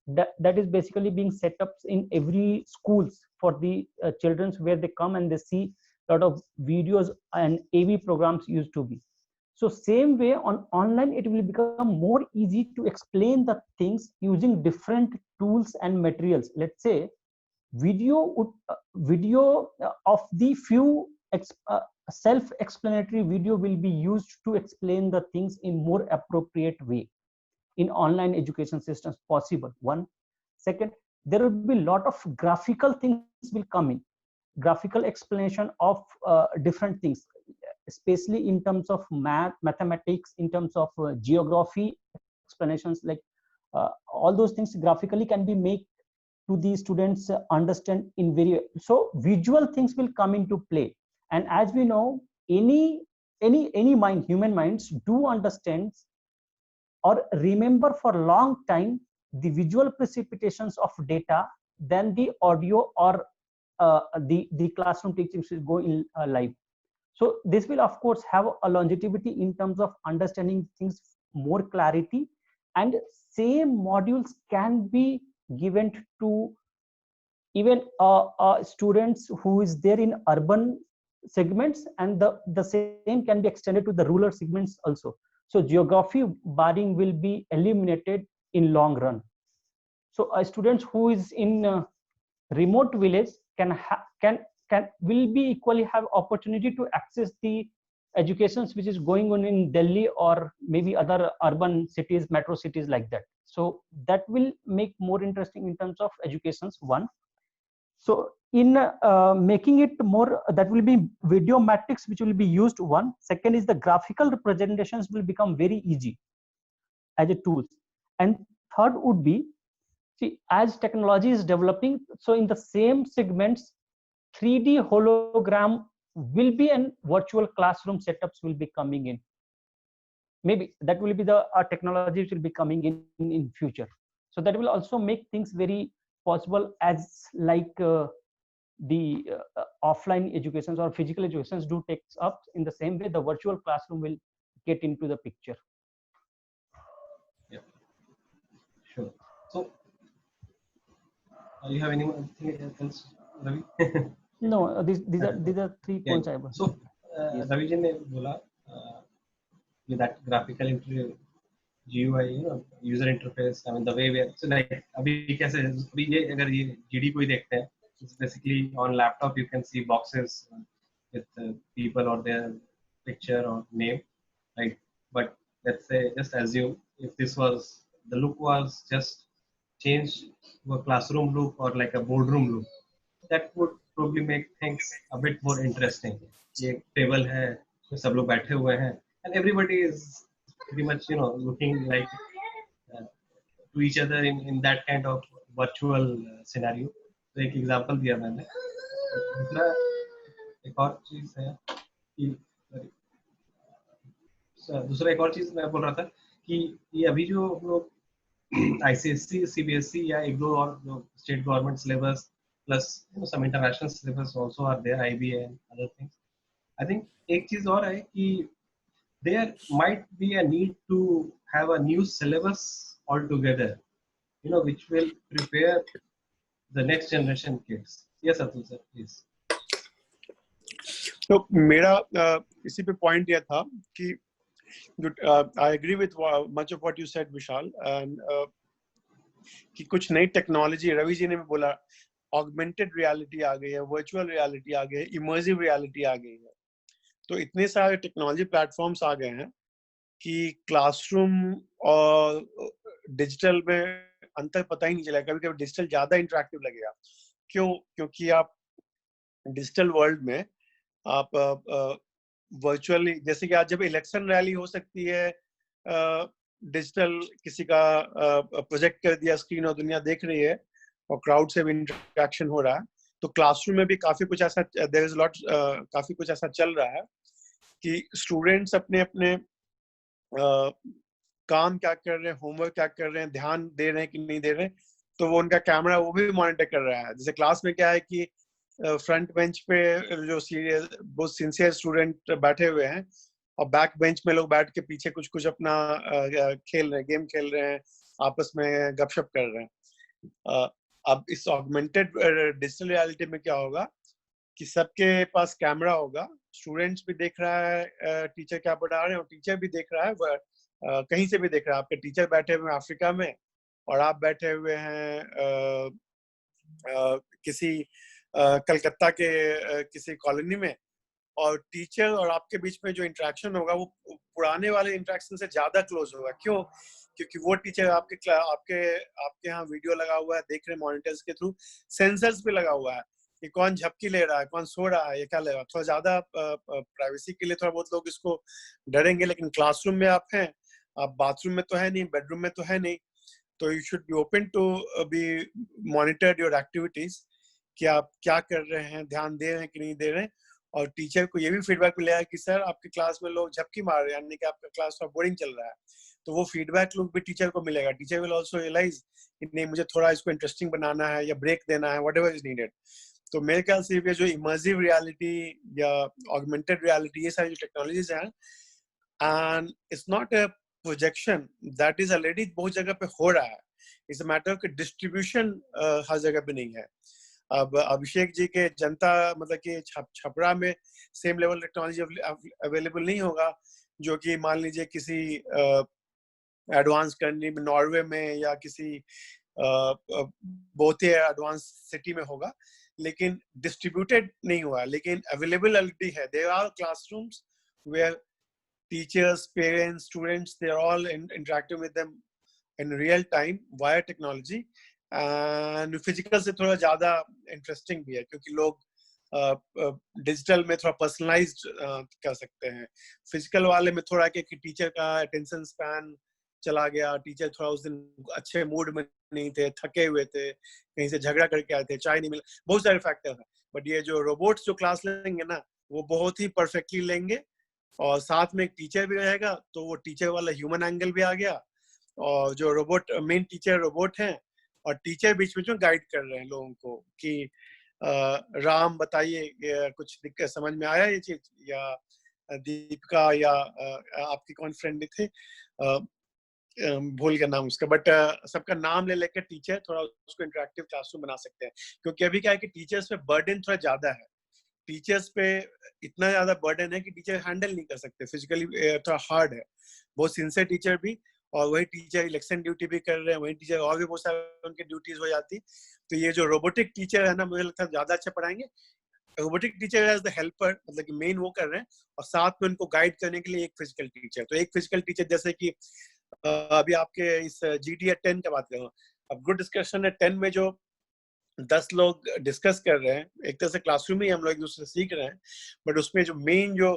that is basically being set up in every schools for the children, where they come and they see a lot of videos and AV programs used to be. So same way on online, it will become more easy to explain the things using different tools and materials. Let's say video of the few self-explanatory video will be used to explain the things in more appropriate way in online education systems possible. One. Second, there will be a lot of graphical things will come in, graphical explanation of different things, especially in terms of mathematics, in terms of geography explanations, like all those things graphically can be made to the students understand in very, so visual things will come into play. And as we know, any mind, human minds do understand or remember for a long time the visual precipitations of data than the audio or the classroom teaching should go in live. So this will of course have a longevity in terms of understanding things more clarity, and same modules can be given to even students who is there in urban segments, and the same can be extended to the rural segments also. So geography barring will be eliminated in long run. So students who is in remote village can will be equally have opportunity to access the educations which is going on in Delhi or maybe other urban cities, metro cities like that. So that will make more interesting in terms of educations. One. So in making it more, that will be video matrix which will be used. One. Second is the graphical representations will become very easy as a tool. And third would be, see, as technology is developing, so in the same segments, 3D hologram will be, and virtual classroom setups will be coming in. Maybe that will be the technology which will be coming in future. So that will also make things very possible, as like the offline educations or physical educations do takes up. In the same way, the virtual classroom will get into the picture. Yeah, sure. So you have anything else, Ravi? No, these are 3 points I was. So Yes. Ravi ji ने बोला with that graphical GUI, user interface. I mean the way we are, so like अभी कैसे अभी ये अगर ये GD कोई देखते हैं, it's basically on laptop you can see boxes with people or their picture or name, right? But let's say just assume if this was the look was just changed to a classroom look or like a boardroom look. That would probably make things a bit more interesting. ये table है, तो सब लोग बैठे हुए हैं, and everybody is pretty much looking like to each other in that kind of virtual scenario. तो एक example दिया मैंने. दूसरा एक और चीज है कि दूसरा एक और चीज मैं बोल रहा था कि ये अभी जो हम लोग आईसीएससी सीबीएसई या एक दो और जो state government syllabus plus some international syllabus also are there, IBA and other things. I think एक चीज और है कि there might be a need to have a new syllabus altogether, which will prepare the next generation kids. Yes, Atul sir, please. तो मेरा इसी पे पॉइंट यह था कि I agree with much of what you said Vishal, and कि कुछ नई टेक्नोलॉजी, रवि जी ने भी बोला, ऑगमेंटेड रियलिटी आ गई है, वर्चुअल रियलिटी आ गई है, इमर्सिव रियलिटी आ गई है. तो इतने सारे टेक्नोलॉजी प्लेटफॉर्म्स आ गए हैं कि क्लासरूम और डिजिटल में अंतर पता ही नहीं चला. कभी कभी डिजिटल ज्यादा इंटरेक्टिव लगेगा. क्यों? क्योंकि आप डिजिटल वर्ल्ड में आप वर्चुअली, जैसे कि आज जब इलेक्शन रैली हो सकती है, डिजिटल किसी का प्रोजेक्ट कर दिया स्क्रीन और दुनिया देख रही है और क्राउड से भी इंटरेक्शन हो रहा है. तो क्लासरूम में भी काफी कुछ ऐसा देयर इज लॉट काफी कुछ ऐसा चल रहा है कि स्टूडेंट्स अपने अपने काम क्या कर रहे हैं, होमवर्क क्या कर रहे हैं, ध्यान दे रहे हैं कि नहीं दे रहे हैं, तो वो उनका कैमरा वो भी मॉनिटर कर रहा है. जैसे क्लास में क्या है कि फ्रंट बेंच पे जो सीरियस बहुत सिंसियर स्टूडेंट बैठे हुए हैं और बैक बेंच में लोग बैठ के पीछे कुछ कुछ अपना खेल रहे हैं, गेम खेल रहे हैं, आपस में गपशप कर रहे हैं. अब इस ऑगमेंटेड डिजिटल रियलिटी में क्या होगा कि सबके पास कैमरा होगा, स्टूडेंट्स भी देख रहा है टीचर क्या पढ़ा रहे हैं और टीचर भी देख रहा है, कहीं से भी देख रहा है. आपके टीचर बैठे हुए हैं अफ्रीका में और आप बैठे हुए हैं किसी कलकत्ता के किसी कॉलोनी में, और टीचर और आपके बीच में जो इंटरेक्शन होगा वो पुराने वाले इंटरेक्शन से ज्यादा क्लोज होगा. क्यों? क्योंकि वो टीचर आपके आपके यहाँ वीडियो लगा हुआ है, देख रहे हैं मॉनिटर्स के थ्रू, सेंसर्स पे लगा हुआ है कि कौन झपकी ले रहा है, कौन सो रहा है, ये क्या ले रहा है. थोड़ा ज्यादा प्राइवेसी के लिए थोड़ा बहुत लोग इसको डरेंगे, लेकिन क्लासरूम में आप हैं, आप बाथरूम में तो है नहीं, बेडरूम में तो है नहीं, तो you should be open to be monitored your activities कि आप क्या कर रहे हैं, ध्यान दे रहे हैं कि नहीं दे रहे हैं. और टीचर को ये भी फीडबैक मिलेगा कि सर आपके क्लास में लोग झपकी मार रहे हैं, यानी कि आपका क्लास थोड़ा बोरिंग चल रहा है. तो वो फीडबैक लोग भी टीचर को मिलेगा. टीचर विल आल्सो रियलाइज कि नहीं, मुझे थोड़ा इसको इंटरेस्टिंग बनाना है या ब्रेक देना है, व्हाटएवर इज नीडेड. तो मेरे ख्याल से ये जो इमर्सिव रियलिटी या ऑगमेंटेड रियलिटी, ये सारी जो टेक्नोलॉजीज हैं, and it's not a projection, that is already बहुत जगह पे हो रहा है. इट्स अ मैटर कि डिस्ट्रीब्यूशन हर जगह पे नहीं है. अब अभिषेक जी के जनता मतलब कि छपरा में सेम लेवल टेक्नोलॉजी अवेलेबल नहीं होगा जो कि मान लीजिए किसी एडवांस कंट्री में, नॉर्वे में या किसी बहुत ही एडवांस सिटी में होगा, लेकिन डिस्ट्रीब्यूटेड नहीं हुआ. लेकिन अवेलेबल ऑलरेडी है. There are classrooms where teachers, parents, students, they are all interacting with them in real time via technology. And physical से थोड़ा ज्यादा इंटरेस्टिंग भी है क्योंकि लोग डिजिटल में थोड़ा पर्सनलाइज्ड कर सकते हैं. फिजिकल वाले में थोड़ा कि टीचर का अटेंशन स्पैन चला गया, टीचर थोड़ा उस दिन अच्छे मूड में नहीं थे, थके हुए थे, कहीं से झगड़ा करके आए थे, चाय नहीं मिला, बहुत सारे फैक्टर हैं. बट ये जो रोबोट्स जो क्लास लेंगे ना, वो बहुत ही परफेक्टली लेंगे और साथ में एक टीचर भी रहेगा, तो वो टीचर वाला ह्यूमन एंगल भी आ गया. और जो रोबोट मेन टीचर रोबोट हैं और टीचर बीच में गाइड कर रहे हैं लोगों को कि राम बताइए कुछ दिक्कत समझ में आया ये चीज, या दीपिका या आपकी कौन फ्रेंड थे, भूल गया नाम उसका, बट सबका नाम ले लेकर टीचर थोड़ा उसको इंटरेक्टिव क्लासरूम बना सकते हैं. क्योंकि अभी क्या है कि टीचर्स पे बर्डन थोड़ा ज्यादा है. टीचर्स पे इतना ज्यादा बर्डन है कि टीचर हैंडल नहीं कर सकते, फिजिकली थोड़ा हार्ड है. बहुत सिंसियर टीचर भी, और वही टीचर इलेक्शन ड्यूटी भी कर रहे हैं, वही टीचर और भी बहुत सारे उनकी ड्यूटीज हो जाती. तो ये जो रोबोटिक टीचर है ना, मुझे लगता है ज्यादा अच्छा पढ़ाएंगे. Robotic teacher as the helper, मतलब कि मेन वो कर रहे हैं और साथ में उनको गाइड करने के लिए एक फिजिकल टीचर. तो एक फिजिकल टीचर जैसे कि अभी आपके इस GT 10 का बात कर रहा हूँ। अब ग्रुप डिस्कशन है 10 में जो 10 लोग डिस्कस कर रहे हैं, एक तरह से क्लासरूम ही हम लोग एक दूसरे से सीख रहे हैं, बट उसमें जो मेन जो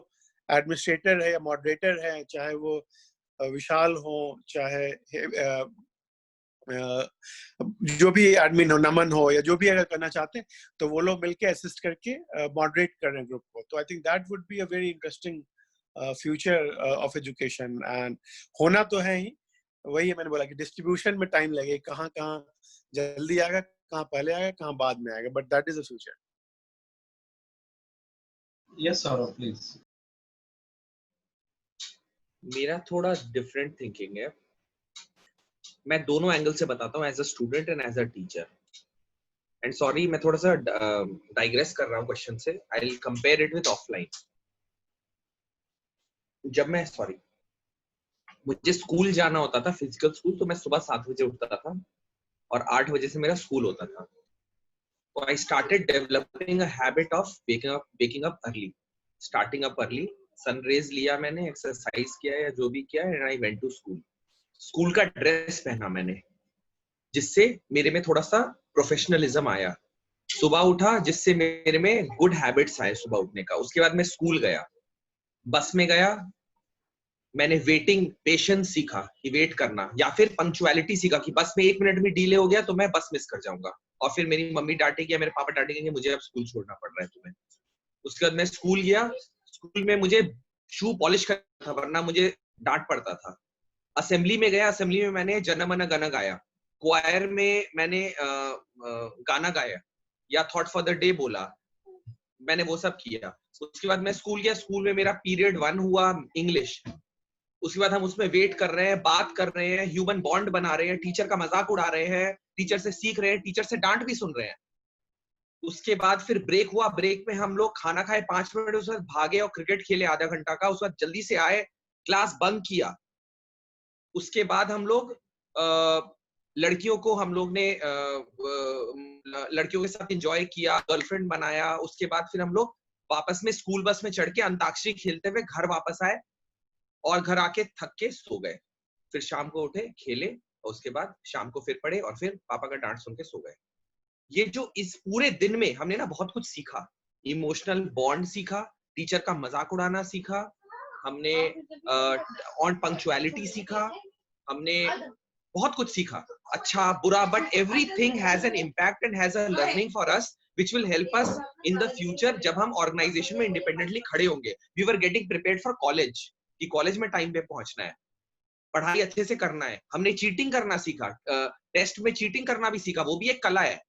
एडमिनिस्ट्रेटर है या मॉडरेटर है, चाहे वो विशाल हो, चाहे जो भी एडमिन हो, नमन हो, या जो भी अगर करना चाहते हैं तो वो लोग मिलके असिस्ट करके मॉडरेट कर रहे हैं ग्रुप को। तो I think that would be a very interesting future of education, and होना तो है ही। वही मैंने बोला कि डिस्ट्रीब्यूशन में टाइम लगे, कहाँ कहाँ जल्दी आएगा, कहाँ पहले आएगा, कहाँ बाद में आएगा, but that is the future. Yes, Saurabh, please. मेरा थोड़ा डिफरेंट थिंकिंग है। मैं दोनों एंगल से बताता हूँ, as a student and as a teacher. And sorry, मैं थोड़ा सा डाइग्रेस कर रहा हूँ क्वेश्चन से। I will compare it with offline. जब मैं मुझे स्कूल जाना होता था, फिजिकल स्कूल, तो मैं सुबह 7 बजे उठता था और 8 बजे से मेरा स्कूल होता था। तो I started developing a habit of waking up early, starting up early. Sunrays लिया मैंने, एक्सरसाइज किया या जो भी किया, and I went to school. School का ड्रेस पहना मैंने, जिससे मेरे में थोड़ा सा प्रोफेशनलिज्म आया। सुबह उठा, जिससे मेरे में गुड हैबिट्स आए सुबह उठने का। उसके बाद मैं स्कूल गया, बस में गया, मैंने वेटिंग पेशेंस सीखा कि वेट करना, या फिर पंक्चुअलिटी सीखा कि बस में 1 मिनट भी डिले हो गया तो मैं बस मिस कर जाऊंगा, और फिर मेरी मम्मी डांटेगी या मेरे पापा डांटेंगे, मुझे अब स्कूल छोड़ना पड़ रहा है तुम्हें। उसके बाद मैं स्कूल गया, स्कूल में मुझे शू पॉलिश करना था वरना मुझे डांट पड़ता था। असेंबली में गया, असेंबली में मैंने जन मन गण गाया। क्वायर में मैंने गाना गाया या थॉट फॉर द डे बोला, मैंने वो सब किया। उसके बाद मैं स्कूल गया, स्कूल में मेरा पीरियड 1 हुआ इंग्लिश। उसके बाद हम उसमें वेट कर रहे हैं, बात कर रहे हैं, ह्यूमन बॉन्ड बना रहे हैं, टीचर का मजाक उड़ा रहे हैं, टीचर से सीख रहे हैं, टीचर से डांट भी सुन रहे हैं। उसके बाद फिर ब्रेक हुआ, ब्रेक में हम लोग खाना खाए 5 मिनट, उसके बाद भागे और क्रिकेट खेले आधा घंटा का। उसके बाद जल्दी से आए, क्लास बंक किया। उसके बाद हम लोग लड़कियों को हम लोग ने लड़कियों के साथ एंजॉय किया, गर्लफ्रेंड बनाया। उसके बाद फिर हम लोग वापस में स्कूल बस में चढ़ के अंताक्षरी खेलते हुए घर वापस आए और घर आके थक के सो गए। फिर शाम को उठे, खेले, और उसके बाद शाम को फिर पढ़े और फिर पापा का डांट सुन के सो गए। ये जो इस पूरे दिन में हमने ना बहुत कुछ सीखा। इमोशनल बॉन्ड सीखा, टीचर का मजाक उड़ाना सीखा, हमने ऑन पंक्चुअलिटी सीखा, हमने बहुत कुछ सीखा, अच्छा बुरा, but everything has an impact and has a learning for us which will help us in the future जब हम ऑर्गेनाइजेशन में इंडिपेंडेंटली खड़े होंगे। We were getting prepared for college, कि कॉलेज में टाइम पे पहुंचना है, पढ़ाई अच्छे से करना है। हमने चीटिंग करना सीखा, टेस्ट में चीटिंग करना भी सीखा, वो भी एक कला है।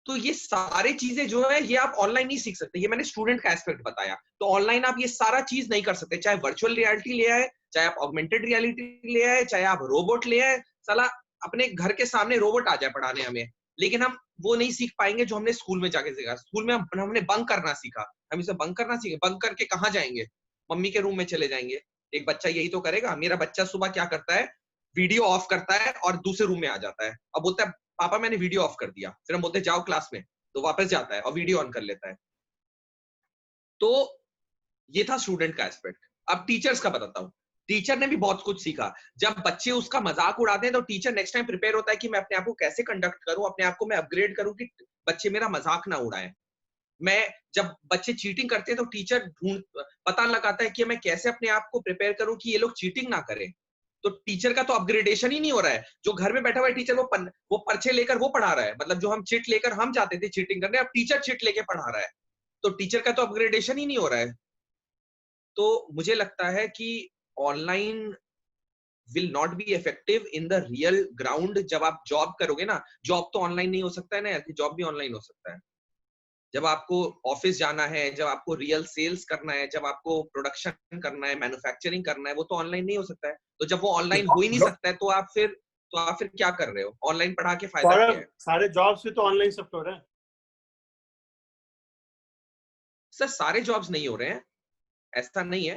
तो ये सारे चीजें जो है ये आप ऑनलाइन नहीं सीख सकते। ये मैंने स्टूडेंट का एस्पेक्ट बताया। तो ऑनलाइन आप ये सारा चीज नहीं कर सकते, चाहे वर्चुअल रियलिटी ले आए, चाहे आप ऑगमेंटेड रियलिटी ले आए, चाहे आप रोबोट ले आए। साला अपने घर के सामने रोबोट आ जाए पढ़ाने हमें, लेकिन हम वो नहीं सीख पाएंगे जो हमने स्कूल में जाके सीखा। स्कूल में हमने बंक करना सीखा, हम इसे बंक करना सीखे। बंक करके कहाँ जाएंगे? मम्मी के रूम में चले जाएंगे। एक बच्चा यही तो करेगा। मेरा बच्चा सुबह क्या करता है, वीडियो ऑफ करता है और दूसरे रूम में आ जाता है और बोलता है पापा मैंने वीडियो ऑफ कर दिया। फिर हम बोलते हैं जाओ क्लास में, तो वापस जाता है और वीडियो ऑन कर लेता है। तो ये था स्टूडेंट का एस्पेक्ट। अब टीचर्स का बताता हूँ। टीचर ने भी बहुत कुछ सीखा। जब बच्चे उसका मजाक उड़ाते हैं तो टीचर नेक्स्ट टाइम प्रिपेयर होता है कि मैं अपने आप को कैसे कंडक्ट करूं, अपने आप को मैं अपग्रेड करूं कि बच्चे मेरा मजाक ना उड़ाएं। मैं जब बच्चे चीटिंग करते हैं तो टीचर पता लगाता है कि मैं कैसे अपने आप को प्रिपेयर करूं कि ये लोग चीटिंग ना करें। तो टीचर का तो अपग्रेडेशन ही नहीं हो रहा है। जो घर में बैठा हुआ है टीचर, वो पर्चे लेकर वो पढ़ा रहा है। मतलब जो हम चिट लेकर हम जाते थे चीटिंग करने, अब टीचर चिट लेके पढ़ा रहा है। तो टीचर का तो अपग्रेडेशन ही नहीं हो रहा है। तो मुझे लगता है कि online will not be effective in the real ground. जब आप जॉब करोगे ना, जॉब तो ऑनलाइन नहीं हो सकता है ना, जॉब भी ऑनलाइन हो सकता है। जब आपको ऑफिस जाना है, जब आपको रियल सेल्स करना है, जब आपको प्रोडक्शन करना है, मैन्युफैक्चरिंग करना है, वो तो ऑनलाइन नहीं हो सकता है। तो जब वो ऑनलाइन हो ही नहीं सकता है तो आप फिर क्या कर रहे हो? ऑनलाइन पढ़ा के फायदा क्या है? सारे जॉब्स भी तो ऑनलाइन शिफ्ट हो रहे हैं सर। सारे जॉब्स नहीं हो रहे हैं, ऐसा नहीं है।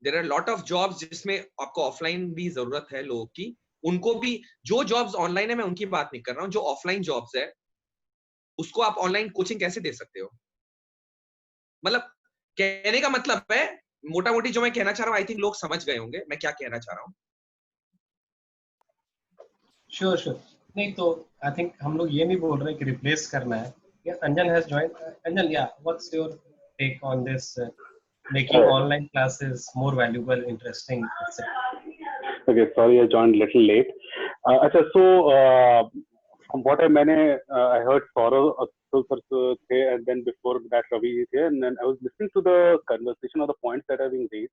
There are lot of jobs जिसमें आपको ऑफलाइन भी जरूरत है लोगों की। उनको भी, जो जॉब्स ऑनलाइन है मैं उनकी बात नहीं कर रहा हूँ। जो ऑफलाइन जॉब्स है उसको आप ऑनलाइन कोचिंग कैसे दे सकते हो? मतलब कहने का मतलब है, मोटा मोटी जो मैं कहना चाह रहा हूँ आई थिंक लोग समझ गए होंगे मैं क्या कहना चाह रहा हूँ. Sure sure. नहीं तो आई थिंक हम लोग ये नहीं बोल रहे कि रिप्लेस करना है. अंजन हैज जॉइंड. अंजन, या what's your take on this making online classes more valuable, interesting, etc. Okay, sorry, I joined little late. From what I heard Saurav Atul say, and then before that Ravi is here, and then I was listening to the conversation or the points that are being raised.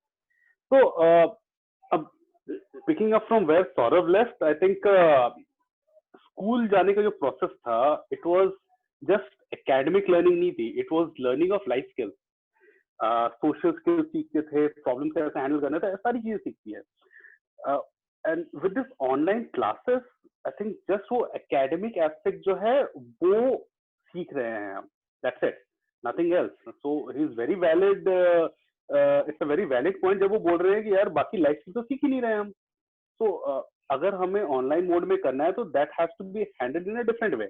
So, picking up from where Saurav left, I think school जाने का जो process था, it was just academic learning नहीं थी, it was learning of life skills. Social skills सीखते थे, प्रॉब्लम कैसे हैंडल करना था, सारी चीजें सीखती है. And with this online classes I think just वो एकेडमिक एस्पेक्ट जो है वो सीख रहे हैं हम. That's it, nothing else. So he is very valid. It's a very valid point जब वो बोल रहे हैं कि यार बाकी लाइफ स्किल तो सीख ही नहीं रहे हम. सो अगर हमें ऑनलाइन मोड में करना है तो that has to be handled in a different way.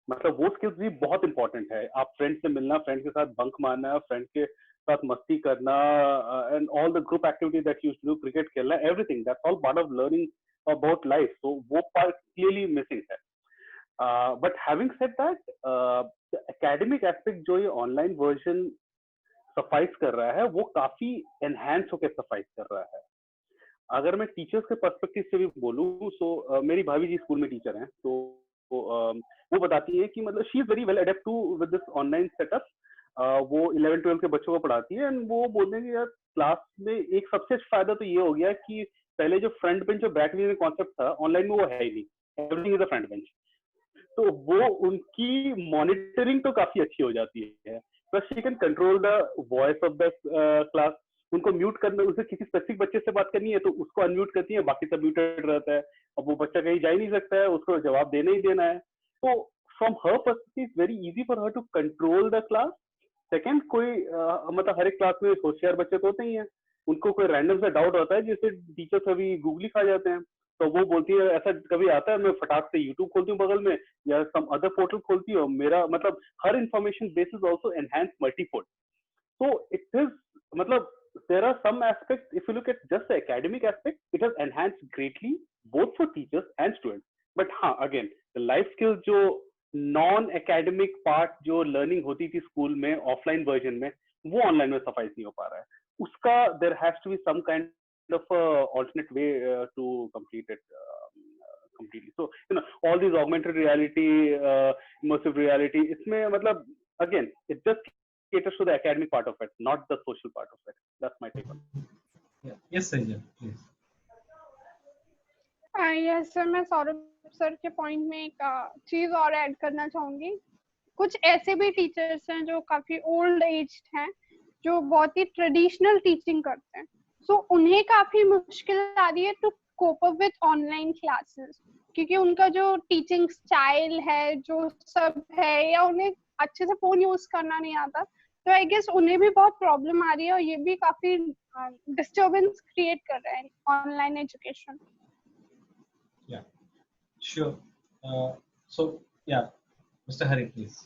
मतलब वो स्किल्स भी बहुत इंपॉर्टेंट है. आप फ्रेंड से मिलना, फ्रेंड के साथ बंक मारना, फ्रेंड के साथ मस्ती करना, and all the group activities that you do, cricket खेलना, everything that's all part of learning about life. तो वो पार्ट क्लियरली मिसिंग है. But having said that, the academic aspect जो ये ऑनलाइन वर्जन सफाइस कर रहा है वो काफी एनहांस होकर सफाइस कर रहा है. अगर मैं टीचर्स के पर्सपेक्टिव से भी बोलूँ, सो मेरी भाभी जी स्कूल में टीचर हैं, तो वो बताती है कि मतलब she is very well adept to with this online setup. वो 11-12 के बच्चों को पढ़ाती है, एंड वो बोलते हैं कि यार क्लास में एक सबसे फायदा तो ये हो गया कि पहले जो फ्रंट बेंच और बैक बेंच कॉन्सेप्ट था ऑनलाइन में वो है ही नहीं. Everything is a front bench. तो वो उनकी मॉनिटरिंग तो काफी अच्छी हो जाती है. Plus she can control the voice of the class. उनको म्यूट करना, उसे किसी स्पेसिफिक बच्चे से बात करनी है तो उसको अनम्यूट करती है, बाकी सब म्यूटेड रहता है. अब वो बच्चा कहीं जा ही नहीं सकता है, उसको जवाब देना ही देना है. तो from her perspective it's very easy for her to control the class. Second, कोई मतलब हर एक क्लास में होशियार बच्चे तो होते ही हैं, उनको कोई रैंडम सा डाउट होता है जिससे टीचर्स अभी गूगली खा जाते हैं. तो वो बोलती है, ऐसा कभी आता है मैं फटाक से यूट्यूब खोलती हूँ बगल में या सम अदर पोर्टल खोलती हूँ, मेरा मतलब हर information base is also enhance multifold. So it is, matlab, there are some aspects, if you look at just the academic aspect, it has enhanced greatly both for teachers and students. But again, the life skills जो non-academic part जो learning होती थी school में offline version में, वो online में suffice नहीं हो पा रहा है. उसका there has to be some kind of alternate way to complete it completely. So all these augmented reality, immersive reality, इसमें मतलब again it just caters to the academic part of it, not the social part of it. That's my take on it. Yeah. Yes, Sanjay, please. Yes sir, मैं सौरभ सर के पॉइंट में एक चीज और ऐड करना चाहूंगी. कुछ ऐसे भी टीचर्स हैं जो काफी ओल्ड एज हैं, जो बहुत ही ट्रेडिशनल टीचिंग करते हैं. सो उन्हें काफी मुश्किल आ रही है to cope up with online classes, क्योंकि उनका जो टीचिंग स्टाइल है, जो सब है, या उन्हें अच्छे से फोन यूज करना नहीं आता. तो आई गेस उन्हें भी बहुत प्रॉब्लम आ रही है और ये भी काफी डिस्टर्बेंस क्रिएट कर रहा है online education. Yeah, sure. So yeah, Mr. Hari, please.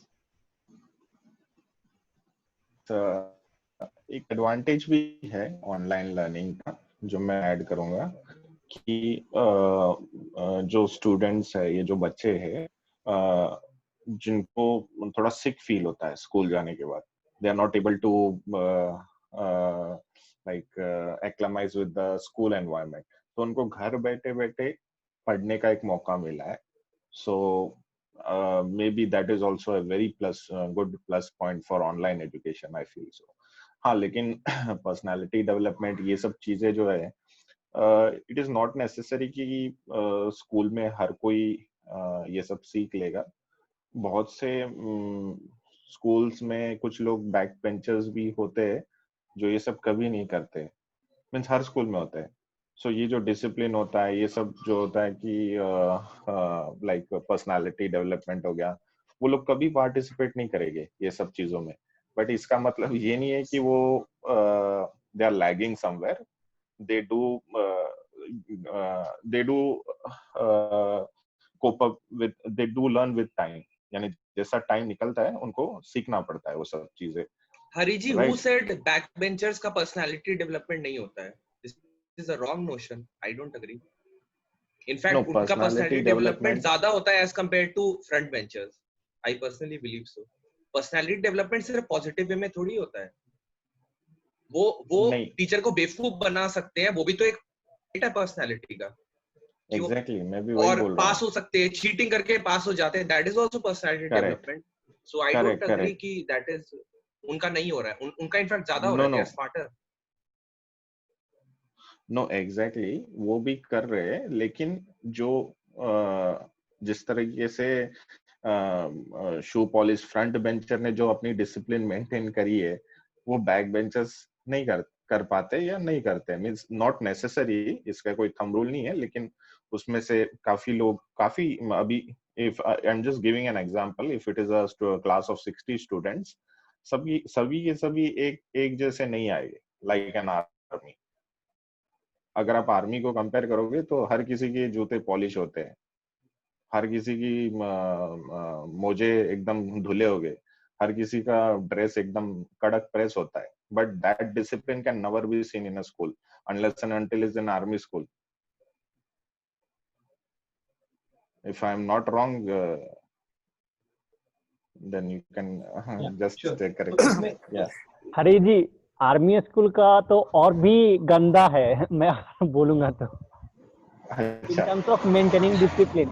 एक एडवांटेज भी है ऑनलाइन लर्निंग का जो मैं ऐड करूंगा कि जो स्टूडेंट्स है, ये जो बच्चे हैं जिनको थोड़ा सिक फील होता है स्कूल जाने के बाद, they are not able to acclimatize with the school environment. तो उनको घर बैठे बैठे पढ़ने का एक मौका मिला है. So maybe that is also a very good plus point for online education, I feel so. हाँ, लेकिन पर्सनालिटी डेवलपमेंट ये सब चीजें जो है, इट इज नॉट नेसेसरी कि स्कूल में हर कोई ये सब सीख लेगा. बहुत से स्कूल्स में कुछ लोग बैक बेंचर्स भी होते हैं जो ये सब कभी नहीं करते. मीन्स हर स्कूल में होता है. सो ये जो डिसिप्लिन होता है, ये सब जो होता है कि लाइक पर्सनालिटी डेवलपमेंट हो गया, वो लोग कभी पार्टिसिपेट नहीं करेंगे ये सब चीजों में. बट इसका मतलब ये नहीं है कि वो they are lagging somewhere. They do cope up with, they do learn with time. यानी जैसा टाइम निकलता है उनको सीखना पड़ता है वो सब चीजें. हरी जी, who Right. said backbenchers का personality development नहीं होता है? This is a wrong notion. I don't agree. In fact, No, उनका personality personality development development. ज़्यादा होता है as compared to front benchers. I personally believe so. Personality development सिर्फ positive way में थोड़ी होता है. वो नहीं, टीचर को बेवकूफ बना सकते हैं, वो भी तो एक है पर्सनालिटी का. कि वो एग्जैक्टली मैं भी वही और बोल रहा पास हूँ. हो सकते हैं, चीटिंग करके पास हो जाते हैं. That is also personality Correct. Development. So I Correct, don't agree correct. कि दैट इज उनका नहीं हो रहा है. उनका इनफैक्ट ज्यादा हो रहा No, है. They no, are smarter. no, exactly. वो भी कर रहे हैं, लेकिन जो जिस तरीके से शू पॉलिश फ्रंट बेंचर ने जो अपनी डिसिप्लिन मेंटेन करी है, वो बैक बेंचर्स नहीं कर पाते या नहीं करते. मींस नॉट नेसेसरी, इसका कोई थंब रूल नहीं है, लेकिन उसमें से काफी लोग अभी if I am just giving an example, if it is a class of 60 students, सभी के सभी एक जैसे नहीं आएंगे लाइक एन आर्मी. अगर आप आर्मी को कंपेयर करोगे तो हर किसी के जूते पॉलिश होते हैं, हर किसी की मोजे एकदम धुले हो गए, हर किसी का ड्रेस एकदम कड़क प्रेस होता है. But that discipline can never be seen in a school unless and until is in army school. If I am not wrong, then you can just sure. correct तो me. इसमें Yeah. हरी जी, आर्मी स्कूल का तो और भी गंदा है, मैं बोलूंगा तो, इन अच्छा, terms of maintaining discipline.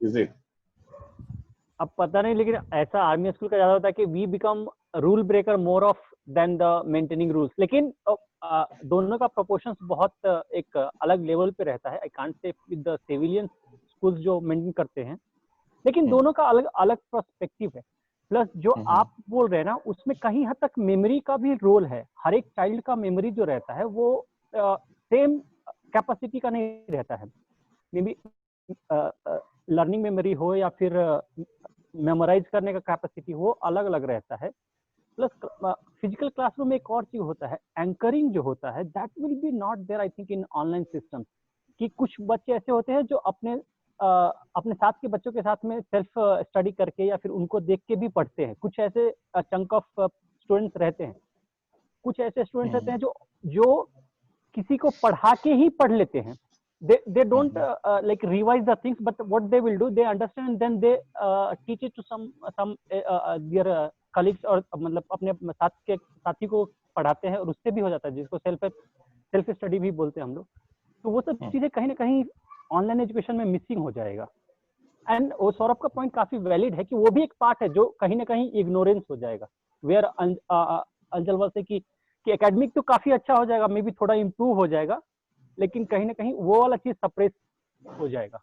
is it? अब पता नहीं, लेकिन ऐसा आर्मी स्कूल का ज्यादा होता है कि we become rule breaker more of than the maintaining rules. लेकिन दोनों का प्रोपोर्शंस बहुत एक अलग लेवल पे रहता है. I can't say with the civilian schools जो मेंटेन करते हैं, लेकिन दोनों का अलग अलग पर्सपेक्टिव है. प्लस जो आप बोल रहे हैं ना, उसमें कहीं हद तक मेमोरी का भी रोल है. हर एक चाइल्ड का मेमोरी जो रहता है वो सेम कैपेसिटी का नहीं रहता है. मे बी लर्निंग मेमोरी हो या फिर मेमोराइज करने का कैपेसिटी हो, अलग अलग रहता है. प्लस फिजिकल क्लासरूम में एक और चीज होता है, एंकरिंग जो होता है, that will be not there I think in online system. कि कुछ बच्चे ऐसे होते हैं जो अपने साथ के बच्चों के साथ में सेल्फ स्टडी करके या फिर उनको देख के भी पढ़ते हैं. कुछ ऐसे चंक ऑफ स्टूडेंट्स रहते हैं. कुछ ऐसे स्टूडेंट्स रहते हैं जो किसी को पढ़ा के ही पढ़ लेते हैं. they don't like revise the things, but what they will do, they understand and then they teach it to some their colleagues, और मतलब अपने साथ के साथी को पढ़ाते हैं और उससे भी हो जाता है, जिसको सेल्फ स्टडी भी बोलते हैं हम लोग. तो वो सब चीजें कहीं ना कहीं ऑनलाइन एजुकेशन में मिसिंग हो जाएगा. एंड वो सौरभ का पॉइंट काफी वैलिड है कि वो भी एक पार्ट है जो कहीं ना कहीं इग्नोरेंस हो जाएगा. वेयर अंजलवा से कि एकेडमिक तो काफी अच्छा हो जाएगा, मे बी थोड़ा इम्प्रूव हो जाएगा, लेकिन कहीं ना कहीं वो वाला चीज सप्रेस हो जाएगा.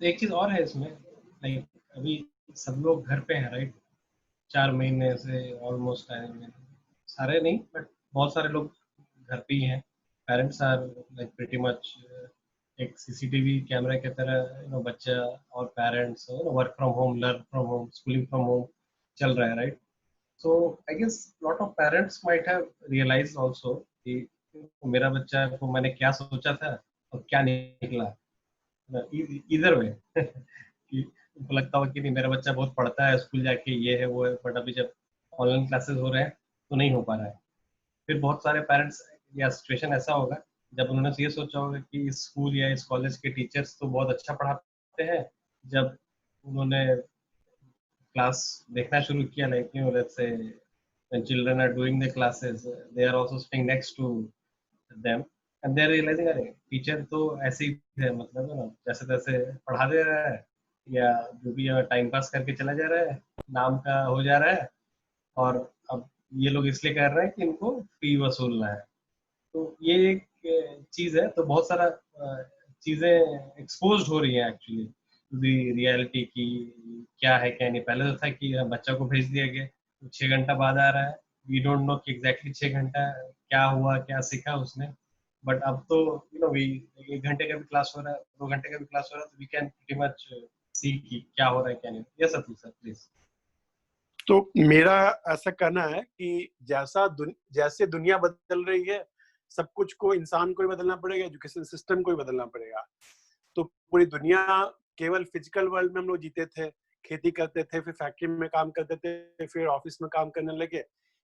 एक चीज और है इसमें, लाइक अभी सब लोग घर पे हैं, राइट? 4 महीने से ऑलमोस्ट आए हैं. सारे नहीं, बट बहुत सारे लोग घर पे ही हैं. Parents are like pretty much एक सीसीटीवी कैमरा की तरह, बच्चा और parents work from home, learn from home, schooling from home चल रहा है, right? So I guess lot of parents might have realized also कि मेरा बच्चा को मैंने क्या सोचा था और क्या निकला. Either way कि उनको लगता हो कि नहीं मेरा बच्चा बहुत पढ़ता है, स्कूल जाके ये है वो है, बट अभी जब ऑनलाइन क्लासेस हो रहे हैं तो नहीं हो पा रहा है. फिर बहुत सारे पेरेंट्स या सिचुएशन ऐसा होगा जब उन्होंने ये सोचा होगा कि इस स्कूल या इस कॉलेज के टीचर्स तो बहुत अच्छा पढ़ाते हैं, जब उन्होंने क्लास देखना शुरू किया, like let's say when children are doing the classes, they are also sitting next to them and they are realizing अरे टीचर तो ऐसे ही है, मतलब ना जैसे तैसे पढ़ा दे रहा है या जो भी टाइम पास करके चला जा रहा है, नाम का हो जा रहा है, और अब ये लोग इसलिए कर रहे हैं कि इनको फी वसूलना है. तो ये एक चीज है. तो बहुत सारा चीजें एक्सपोज्ड हो रही है एक्चुअली रियलिटी की क्या है क्या नहीं. पहले तो था कि बच्चा को भेज दिया गया, 6 घंटा बाद आ रहा है, वी डोंट नो कि एग्जैक्टली 6 घंटा क्या हुआ, क्या सीखा उसने. बट अब तो वी 1 घंटे का भी क्लास हो रहा है, 2 घंटे का भी क्लास हो रहा है, तो we can pretty much see कि क्या हो रहा है क्या नहीं. ये सब सर प्लीज. तो मेरा ऐसा कहना है कि जैसे दुनिया बदल रही है, सब कुछ को इंसान को ही बदलना पड़ेगा, एजुकेशन सिस्टम को ही बदलना पड़ेगा. तो पूरी दुनिया केवल फिजिकल वर्ल्ड में हम लोग जीते थे, खेती करते थे, फिर फैक्ट्री में काम करते थे, फिर ऑफिस में काम करने लगे।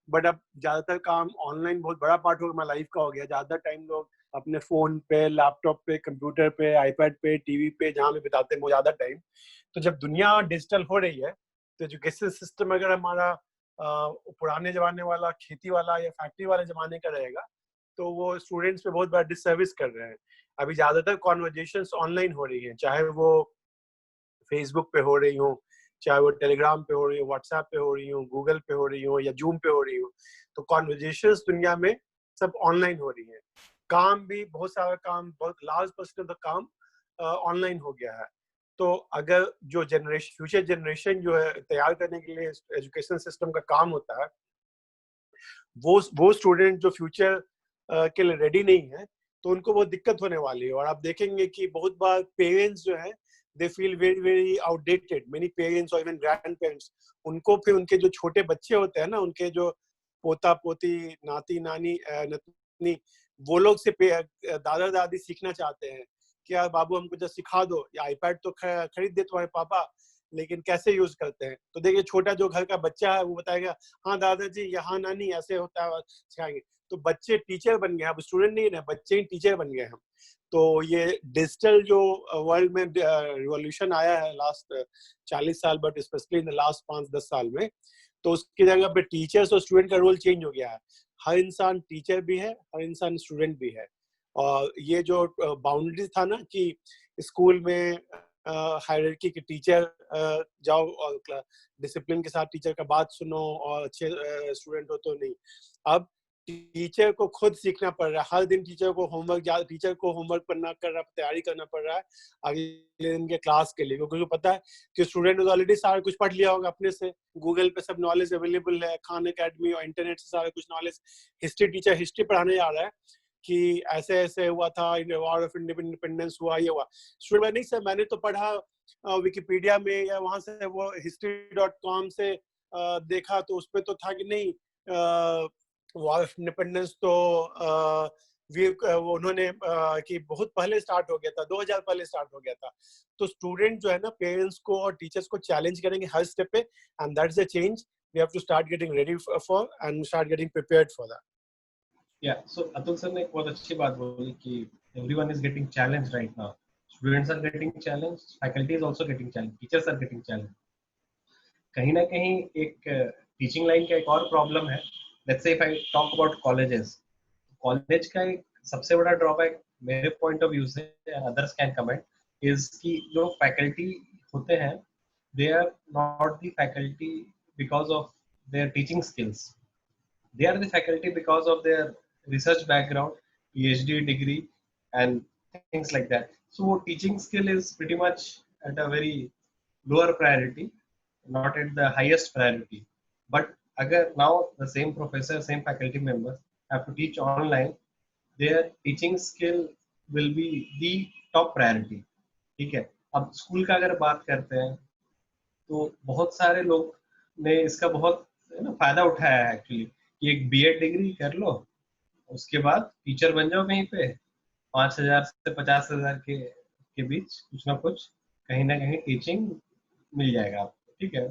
बट अब ज्यादातर काम ऑनलाइन बहुत बड़ा पार्ट हो हमारी लाइफ का हो गया। ज्यादा टाइम लोग अपने फोन पे, लैपटॉप पे, कंप्यूटर पे, आईपैड पे, टीवी पे, जहाँ भी बिताते हैं वो ज्यादा टाइम। तो जब दुनिया डिजिटल हो रही है तो एजुकेशन सिस्टम अगर हमारा पुराने जमाने वाला खेती वाला या फैक्ट्री वाले जमाने का रहेगा तो वो स्टूडेंट्स पे बहुत बड़ा डिसर्विस कर रहे हैं। अभी ज्यादातर कॉन्वर्जेशंस ऑनलाइन हो रही हैं, चाहे वो फेसबुक पे हो रही हो, चाहे वो टेलीग्राम पे हो रही हो, व्हाट्सएप पे हो रही हो, गूगल पे हो रही हो या जूम पे हो रही हो। तो कॉन्वर्जेशंस दुनिया में सब ऑनलाइन हो रही है। काम भी बहुत सारा काम, बहुत लार्ज परसेंट ऑफ द काम ऑनलाइन हो गया है। तो अगर जो जनरेशन, फ्यूचर जनरेशन जो है तैयार करने के लिए एजुकेशन सिस्टम का काम होता है, वो स्टूडेंट जो फ्यूचर के लिए रेडी नहीं है तो उनको बहुत दिक्कत होने वाली है। और आप देखेंगे कि बहुत बार पेरेंट्स जो है they feel very very outdated. Many parents or even grandparents, उनको फिर उनके जो छोटे बच्चे होते हैं ना, उनके जो पोता पोती, नाती नानी, नतनी, वो लोग से दादा दादी सीखना चाहते हैं कि यार बाबू हमको जब सिखा दो, या आईपैड तो खरीद दे तुम्हारे पापा, लेकिन कैसे यूज करते हैं। तो देखिए छोटा जो घर का बच्चा है वो बताएगा हाँ दादाजी या हाँ नानी ऐसे होता है, सिखाएंगे। तो बच्चे टीचर बन गए, अब स्टूडेंट नहीं है, बच्चे ही टीचर बन गए हैं। तो ये डिजिटल जो वर्ल्ड में रिवॉल्यूशन आया है लास्ट 40 साल, but specially in the last 5-10 साल में, तो उसकी जगह पे टीचर्स और स्टूडेंट का रोल चेंज हो गया है। हर इंसान टीचर भी है, हर इंसान स्टूडेंट भी है। और ये जो बाउंड्री था ना कि स्कूल में हायरार्की के टीचर जाओ और डिसिप्लिन के साथ टीचर का बात सुनो और अच्छे स्टूडेंट हो, तो नहीं। अब टीचर को खुद सीखना पड़ रहा है। हर दिन टीचर को होमवर्क तैयारी करना पड़ रहा है अगले दिन के क्लास के लिए, क्योंकि पता है कि स्टूडेंट ने ऑलरेडी सारा कुछ पढ़ लिया होगा अपने से। गूगल पे सब नॉलेज अवेलेबल है, खान अकेडमी और इंटरनेट से सारा कुछ नॉलेज। हिस्ट्री टीचर हिस्ट्री पढ़ाने जा रहा है कि ऐसे ऐसे हुआ था, वॉर ऑफ इंडिपेंडेंस हुआ, ये हुआ। स्टूडेंट नहीं सर मैंने तो पढ़ा विकिपीडिया में या वहां से वो history.com से देखा, तो उसपे तो था कि नहीं वॉर ऑफ इंडिपेंडेंस तो उन्होंने कि बहुत पहले स्टार्ट हो गया था, 2000 पहले स्टार्ट हो गया था। तो स्टूडेंट जो है ना पेरेंट्स को और टीचर्स को चैलेंज करेंगे हर स्टेप पे, and that's the change we have to start getting ready for and start getting prepared for that. Yeah, so Atul sir ने एक बहुत अच्छी बात बोली कि everyone is getting challenged right now. Students are getting challenged, faculty is also getting challenged, teachers are getting challenged. कहीं ना कहीं एक टीचिंग लाइन का एक और प्रॉब्लम है। Let's say if I talk about colleges, college का एक सबसे बड़ा ड्रॉबैक मेरे पॉइंट ऑफ व्यू से, अदर्स कैन कमेंट, इज कि जो फैकल्टी होते हैं they are not the faculty because of their teaching skills, they are the faculty because of their research background, PhD degree and things like that. So teaching skill is pretty much at a very lower priority, not at the highest priority. But agar now the same professor, same faculty members have to teach online, their teaching skill will be the top priority. ठीक है। अब स्कूल का अगर बात करते हैं तो बहुत सारे लोग ने इसका बहुत फायदा उठाया है एक्चुअली, कि एक बीएड डिग्री कर लो, उसके बाद टीचर बन जाओ कहीं पे, 5,000 से 50,000 के बीच कुछ ना कुछ कहीं ना कहीं टीचिंग मिल जाएगा आपको। ठीक है,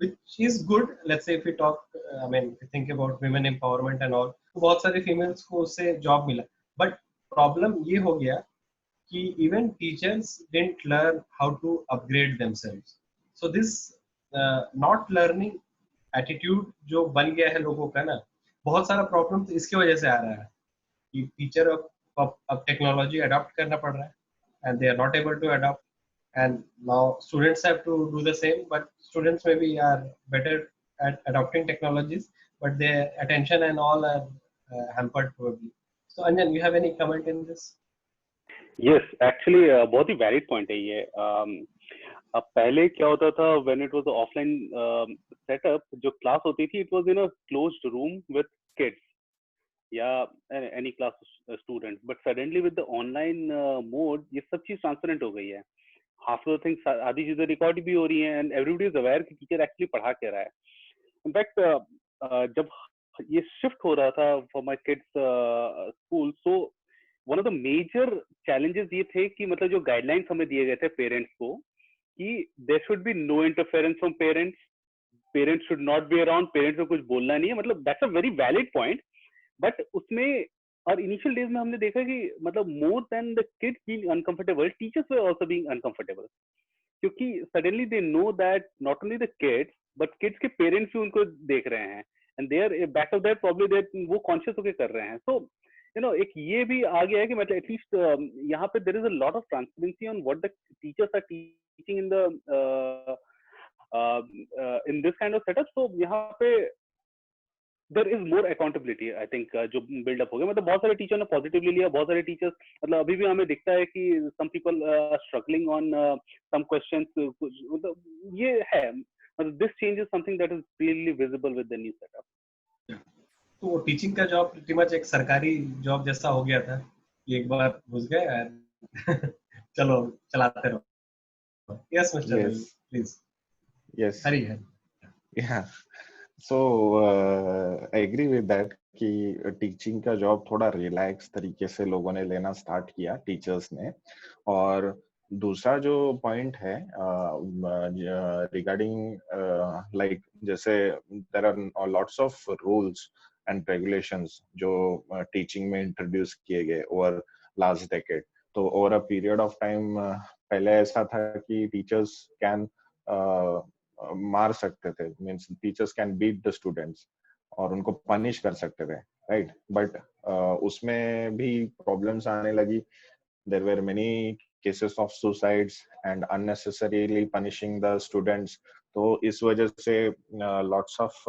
which is good. Let's say if we talk, I mean, if you think about women empowerment and all, तो बहुत सारे फीमेल्स को उससे जॉब मिला। बट प्रॉब्लम ये हो गया कि even teachers didn't learn how to upgrade themselves. So this not learning attitude जो बन गया है लोगों का ना, बहुत सारा प्रॉब्लम तो इसकी वजह से आ रहा है कि टीचर अब टेक्नोलॉजी अडॉप्ट करना पड़ रहा है and they are not able to adopt, and now students have to do the same, but students maybe are better at adopting technologies, but their attention and all are hampered probably. So Anjan, you have any comment in this? Yes, actually बहुत ही वैलिड पॉइंट है ये। अब पहले क्या होता था, when it was offline setup, जो क्लास होती थी it was in a closed room with kids या any class student, but suddenly with the online mode ये सब चीज ट्रांसपेरेंट हो गई है। हाफ ऑफ द थिंग्स, आधी चीजें रिकॉर्ड भी हो रही हैं एंड एवरीबॉडी इज अवेयर कि टीचर एक्चुअली पढ़ा क्या रहा है। इनफैक्ट जब ये शिफ्ट हो रहा था for my kids school, so one of the major challenges ये थे कि मतलब जो गाइडलाइंस हमें दिए गए थे पेरेंट्स को, कि there should be no interference from parents. Parents should not be around. Parents को कुछ बोलना नहीं है. मतलब that's a very valid point. But उसमें और initial days में हमने देखा कि मतलब more than the kids being uncomfortable, teachers were also being uncomfortable. क्योंकि suddenly they know that not only the kids but kids के parents भी उनको देख रहे हैं. And they are back of that probably they वो conscious होके कर रहे हैं. So एक ये भी आ गया है कि मतलब at least यहाँ पे there is a lot of transparency on what the teachers are teaching in the in this kind of setup. So यहाँ पे there is more accountability I think जो build up हो गया. मतलब बहुत सारे टीचर ने पॉजिटिवली लिया, बहुत सारे टीचर्स मतलब अभी भी हमें दिखता है कि some people are struggling on some questions. मतलब ये है मतलब this change is something that is really visible with the new setup. तो वो टीचिंग का जॉब pretty much एक सरकारी जॉब जैसा हो गया था कि एक बार घुस गए चलो चलाते रहो. Yes, Mr. Yes. Please. Yes. Hari. Yeah. So I agree with that कि टीचिंग का जॉब थोड़ा रिलैक्स तरीके से लोगों ने लेना स्टार्ट किया टीचर्स ने. और दूसरा जो पॉइंट है रिगार्डिंग लाइक जैसे there are lots of rules and regulations जो टीचिंग में इंट्रोड्यूस किए गए ओवर लास्ट डेकेड. तो over a period of time पहले ऐसा था कि टीचर्स कैन मार सकते थे, means teachers can beat the students और उनको पनिश कर सकते थे, राइट. बट उसमें भी प्रॉब्लम्स आने लगी. There were many cases of suicides and unnecessarily punishing the students. तो इस वजह से lots of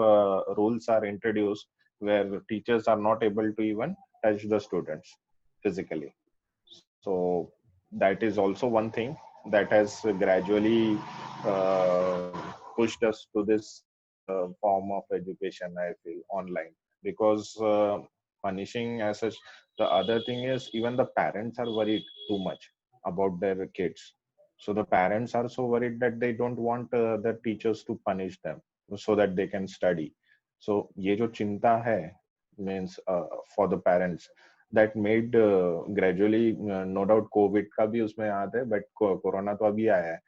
rules are introduced where teachers are not able to even touch the students physically. So that is also one thing that has gradually pushed us to this form of education, I feel, online, because punishing as such. The other thing is even the parents are worried too much about their kids. So the parents are so worried that they don't want the teachers to punish them so that they can study. So ye jo chinta hai means for the parents that made gradually no doubt COVID का भी उसमें याद है, but कोरोना तो अभी आया है.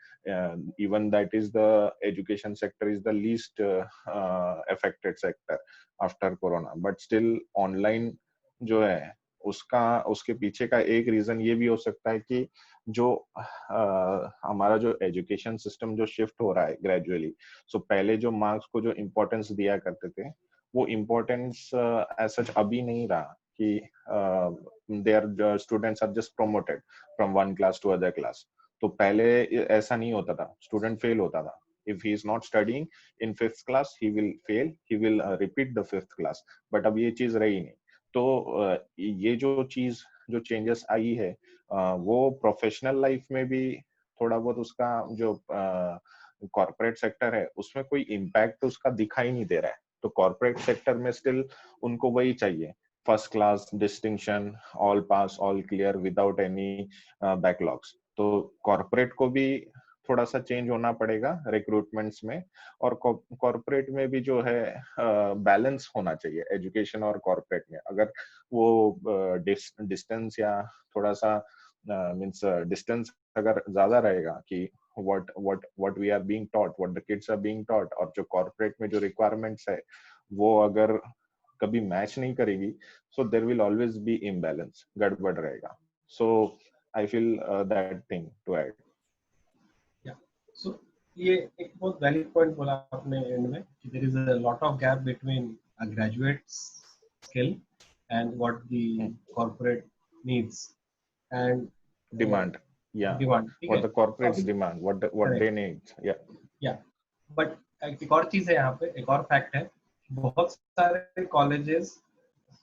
Even that is the education sector is the least affected sector after corona, but still online जो है उसके पीछे का एक रीजन ये भी हो सकता है कि जो हमारा जो एजुकेशन सिस्टम जो शिफ्ट हो रहा है ग्रेजुअली. सो पहले जो मार्क्स को जो इम्पोर्टेंस दिया करते थे वो इम्पोर्टेंस एज सच अभी नहीं रहा कि their students are just promoted from one class to other class. तो पहले ऐसा नहीं होता था, स्टूडेंट फेल होता था. If he is not studying in 5th class, he will fail. He will repeat the 5th class. But अब ये चीज रही नहीं. तो ये जो चीज जो चेंजेस आई है वो प्रोफेशनल लाइफ में भी थोड़ा बहुत उसका जो कॉर्पोरेट सेक्टर है उसमें कोई इम्पैक्ट उसका दिखाई नहीं दे रहा है. तो कॉर्पोरेट सेक्टर में स्टिल उनको वही चाहिए, first class distinction, all pass, all clear without any backlogs. तो कॉर्पोरेट को भी थोड़ा सा चेंज होना पड़ेगा रिक्रूटमेंट्स में. और कॉर्पोरेट में भी जो है बैलेंस होना चाहिए एजुकेशन और कॉर्पोरेट में. अगर वो डिस्टेंस या थोड़ा सा मींस डिस्टेंस अगर ज्यादा रहेगा कि what we are being taught, what the kids are being taught, और जो कॉर्पोरेट में जो रिक्वायरमेंट्स है वो अगर कभी मैच नहीं करेगी, so there will always be imbalance, गड़बड़ रहेगा. So I feel that thing to add. Yeah. So ये एक बहुत valid point बोला आपने एंड में कि there is a lot of gap between a graduate's skill and what the corporate needs and demand. Yeah. Demand. What the corporates demand, what they need. Yeah. Yeah. But एक और चीज है यहाँ पे, एक और फैक्ट है, बहुत सारे कॉलेजेस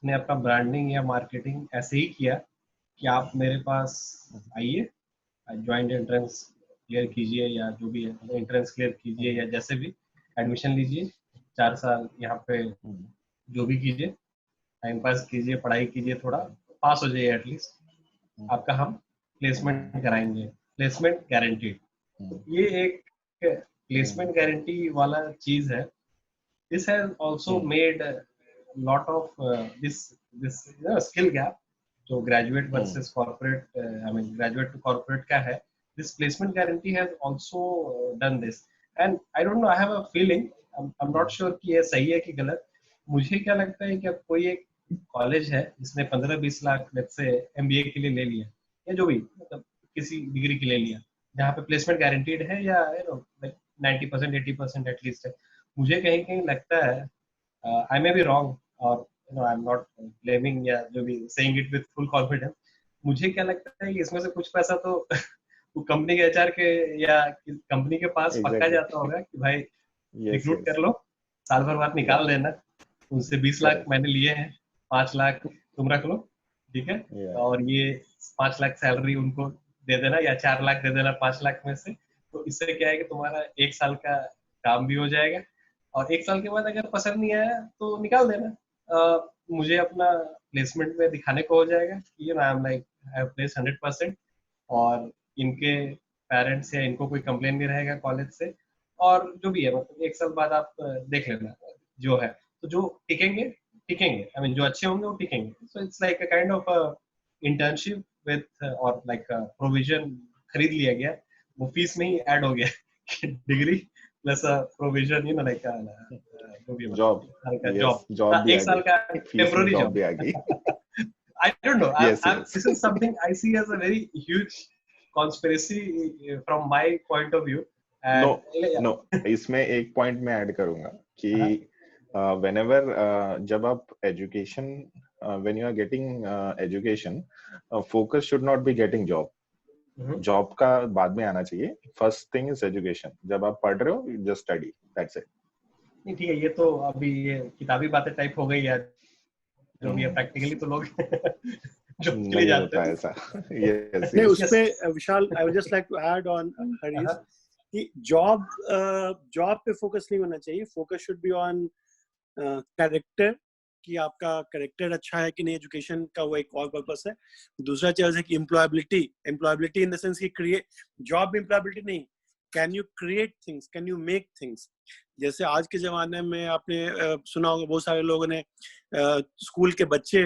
ने अपना ब्रांडिंग या मार्केटिंग ऐसे ही किया कि आप मेरे पास आइए, ज्वाइंट एंट्रेंस क्लियर कीजिए या जो भी है एंट्रेंस क्लियर कीजिए या जैसे भी एडमिशन लीजिए, 4 साल यहाँ पे जो भी कीजिए, टाइम पास कीजिए, पढ़ाई कीजिए, थोड़ा पास हो जाइए एटलीस्ट, आपका हम प्लेसमेंट कराएंगे, प्लेसमेंट गारंटीड. ये एक प्लेसमेंट गारंटी वाला चीज है. This has also made a lot of this skill gap जो graduate versus corporate, I mean graduate to corporate का है, this placement guarantee has also done this. And I don't know, I have a feeling, I'm not sure कि ये सही है कि गलत. मुझे क्या लगता है कि अब कोई एक कॉलेज है जिसने 15-20 लाख let's say MBA के लिए ले लिया या जो भी मतलब किसी डिग्री के ले लिया जहाँ पे प्लेसमेंट गारंटीड है या like 90% 80% एटलीस्ट है. मुझे कहीं कहीं लगता है I may be wrong or I'm not blaming या जो भी saying it with full confidence. मुझे क्या लगता है कि इसमें से कुछ पैसा तो वो कंपनी के HR के या कंपनी के पास पक्का जाता होगा कि भाई रिक्रूट कर लो, साल भर बाद निकाल देना, उनसे 20 लाख मैंने लिए हैं, 5 लाख तुम रख लो, ठीक है, और ये 5 लाख सैलरी उनको दे देना या 4 लाख दे देना 5 लाख में से. तो इससे क्या है कि तुम्हारा 1 साल का काम भी हो जाएगा और 1 साल के बाद अगर पसंद नहीं आया तो निकाल देना. मुझे अपना प्लेसमेंट में दिखाने को हो जाएगा कि आई am like I have place 100% और इनके पेरेंट्स या इनको कोई कंप्लेन नहीं रहेगा कॉलेज से. और जो भी है मतलब 1 साल बाद आप देख लेना जो है, तो जो टिकेंगे आई मीन जो अच्छे होंगे वो टिकेंगे. So it's like a kind of internship with और लाइक प्रोविजन खरीद लिया गया, वो फीस में ही ऐड हो गया degree plus provision like job. Job 1 साल का टेम्पररी जॉब भी आ गई. I don't know. Yes. This is something I see as a very huge conspiracy from my point of view. No. इसमें एक पॉइंट मैं ऐड करूंगा कि whenever जब आप education when you are getting education, focus should not be getting job. Job का बाद में आना चाहिए. First thing is education. जब आप पढ़ रहे हो जस्ट स्टडी, दैट्स इट. नहीं ठीक है, ये तो अभी ये किताबी बातें टाइप हो गई यार, जो भी प्रैक्टिकली तो लोग जो चले जाते हैं ऐसा. यस. नहीं उस पे Vishal I would just like to add on Harish कि जॉब पे फोकस नहीं होना चाहिए. Focus should be on character, कि आपका कैरेक्टर अच्छा है कि नहीं. एजुकेशन का वो एक और पर्पस है. दूसरा चीज है कि एम्प्लॉयबिलिटी इन द सेंस कि क्रिएट जॉब एम्प्लॉयबिलिटी नहीं, can you create things, can you make things. जैसे आज के जमाने में आपने सुना होगा बहुत सारे लोगों ने स्कूल के बच्चे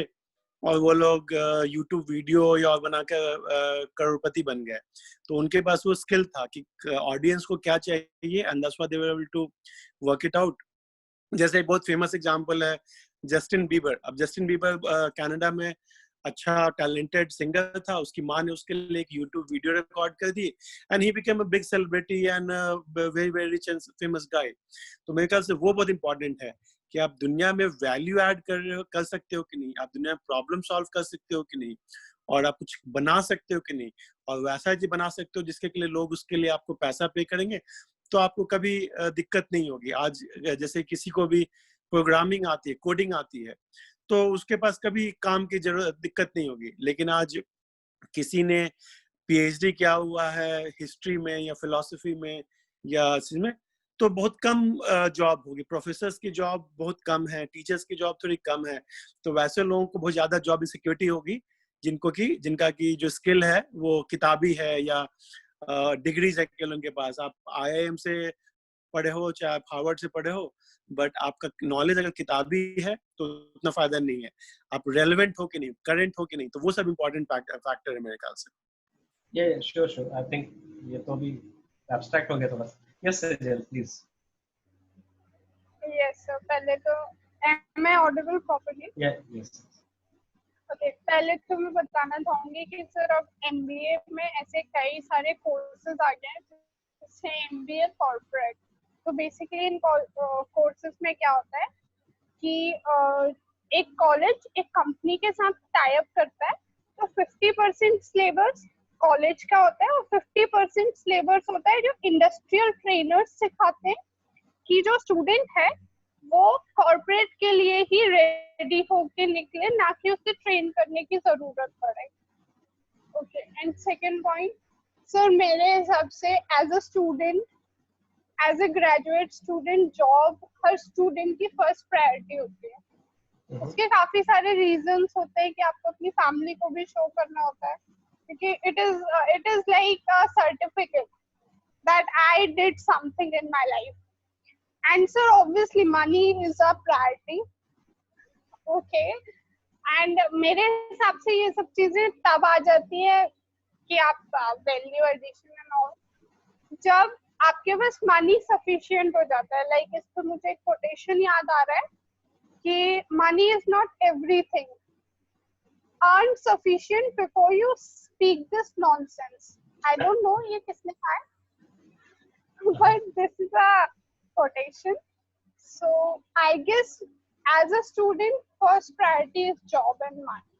और वो लोग यूट्यूब वीडियो या बनाकर करोड़पति बन गए. तो उनके पास वो स्किल था कि ऑडियंस को क्या चाहिए and that's what they were able to work it out. जैसे एक बहुत फेमस एग्जांपल है जस्टिन बीबर. अब जस्टिन बीबर कनाडा में अच्छा टैलेंटेड सिंगर था. उसकी माँ ने उसके लिए एक यूट्यूब वीडियो रिकॉर्ड कर दी and he became a big celebrity and very very rich and famous guy. तो मेरे ख्याल से वो बहुत इंपॉर्टेंट है कि आप दुनिया में वैल्यू ऐड कर सकते हो कि नहीं, आप दुनिया में प्रॉब्लम सॉल्व कर सकते हो कि नहीं, और आप कुछ बना सकते हो कि नहीं, और वैसा चीज बना सकते हो जिसके लिए लोग उसके लिए आपको पैसा पे करेंगे, तो आपको कभी दिक्कत नहीं होगी. आज जैसे किसी को भी प्रोग्रामिंग आती है, कोडिंग आती है, तो उसके पास कभी काम की जरूरत दिक्कत नहीं होगी. लेकिन आज किसी ने PhD किया हुआ है हिस्ट्री में या फिलोसफी में या इसमें, तो बहुत कम जॉब होगी. प्रोफेसर्स की जॉब बहुत कम है, टीचर्स की जॉब थोड़ी कम है. तो वैसे लोगों को बहुत ज्यादा जॉब इनसिक्योरिटी होगी जिनका की जो स्किल है वो किताबी है या डिग्रीज है केवल उनके पास. आप IIM से पढ़े हो चाहे आप हार्वर्ड से पढ़े हो, बट आपका नॉलेज अगर किताबी है तो उतना फायदा नहीं है. आप रेलेवेंट हो कि नहीं, करंट हो कि नहीं, तो वो सब इम्पोर्टेंट फैक्टर है मेरे ख्याल से. ये श्योर आई थिंक ये तो भी एब्स्ट्रैक्ट हो गया थोड़ा. Yes Sajal please. Yes sir. पहले तो am I audible properly? Yes. Okay, पहले तो मैं बताना चाहूंगी कि सर अब MBA में ऐसे कई सारे कोर्सेज आ गए हैं जैसे MBA कॉर्पोरेट. तो बेसिकली इन कोर्सेज में क्या होता है कि एक कॉलेज एक कंपनी के साथ टाई अप करता है, तो 50% सिलेबस कॉलेज का होता है और 50% सिलेबस होता है जो इंडस्ट्रियल ट्रेनर्स सिखाते हैं कि जो स्टूडेंट है वो कॉर्पोरेट के लिए ही रेडी होके निकले, ना कि उसे ट्रेन करने की जरूरत पड़े. Okay, and second point sir, मेरे हिसाब से as a student, as a graduate student, job हर स्टूडेंट की फर्स्ट प्रायोरिटी होती है. उसके काफी सारे रीजंस होते हैं कि आपको अपनी फैमिली को भी शो करना होता है, क्योंकि it is like a certificate that I did something in my life. And sir, obviously money is a priority. Okay. And मेरे हिसाब से ये सब चीजें तब आ जाती है कि आप वैल्यू एडिशन एंड ऑल, जब आपके पास मनी सफिशिएंट हो जाता है, लाइक इस पे मुझे एक कोटेशन याद आ रहा है कि money is not everything, earn sufficient before you speak this nonsense. I don't know ये किसने कहा है, but this is a quotation. So I guess as a student, first priority is job and money.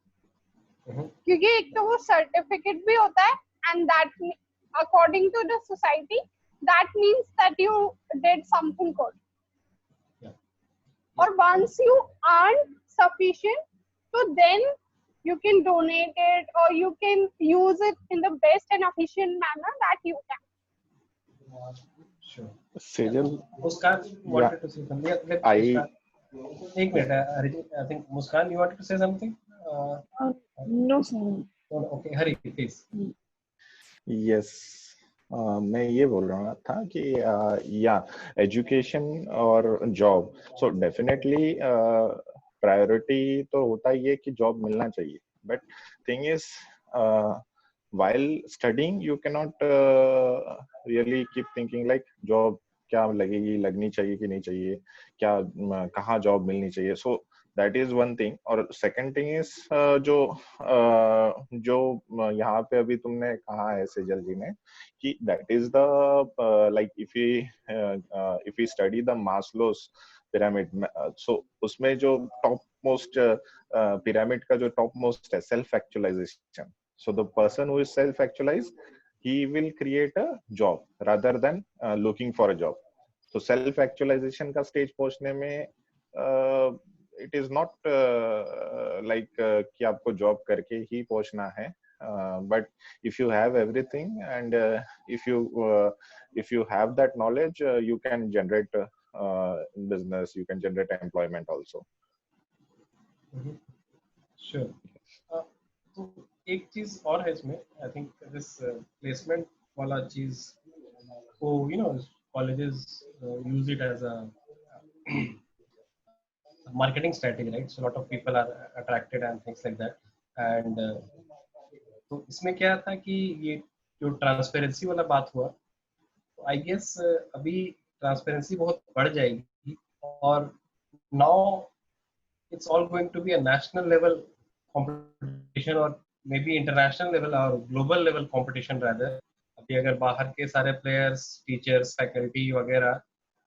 क्योंकि एक तो वो सर्टिफिकेट भी होता है, and that according to the society that means that you did something good. Or once you earn sufficient, so then you can donate it or you can use it in the best and efficient manner that you can. Sure. Sejal, Muskan wanted to say something. Ek minute, Harijit, I think Muskan, you wanted to say something? No, sir. Okay, Hari, please. Yes. मैं ये बोल रहा था कि या एजुकेशन और जॉब, सो डेफिनेटली प्रायोरिटी तो होता ही है कि जॉब मिलना चाहिए, but thing is while studying you cannot really keep thinking like job क्या लगेगी, लगनी चाहिए कि नहीं चाहिए, क्या कहाँ जॉब मिलनी चाहिए. So that is one thing. और सेकंड थिंग इज जो यहाँ पे अभी तुमने कहा है सेजल जी ने कि that is the like if you study the Maslow's pyramid, so उसमें जो टॉप मोस्ट पिरामिड का जो टॉप मोस्ट है self actualisation. So the person who is self-actualized, he will create a job rather than looking for a job. So self-actualization का stage पहुंचने में it is not like कि आपको job करके ही पहुंचना है, but if you have everything and if you have that knowledge, you can generate business, you can generate employment also. Sure. तो एक चीज और है इसमें, आई थिंक दिस प्लेसमेंट वाला चीज को you know colleges use it as a marketing strategy, right? So a lot of people are attracted and things like that. And तो इसमें क्या था कि ये जो ट्रांसपेरेंसी वाला बात हुआ, तो आई गेस अभी ट्रांसपेरेंसी बहुत बढ़ जाएगी और now it's all going to be a national level competition or maybe international level or global level competition rather. अभी अगर बाहर के सारे प्लेयर्स, टीचर्स, फैकल्टी वगैरह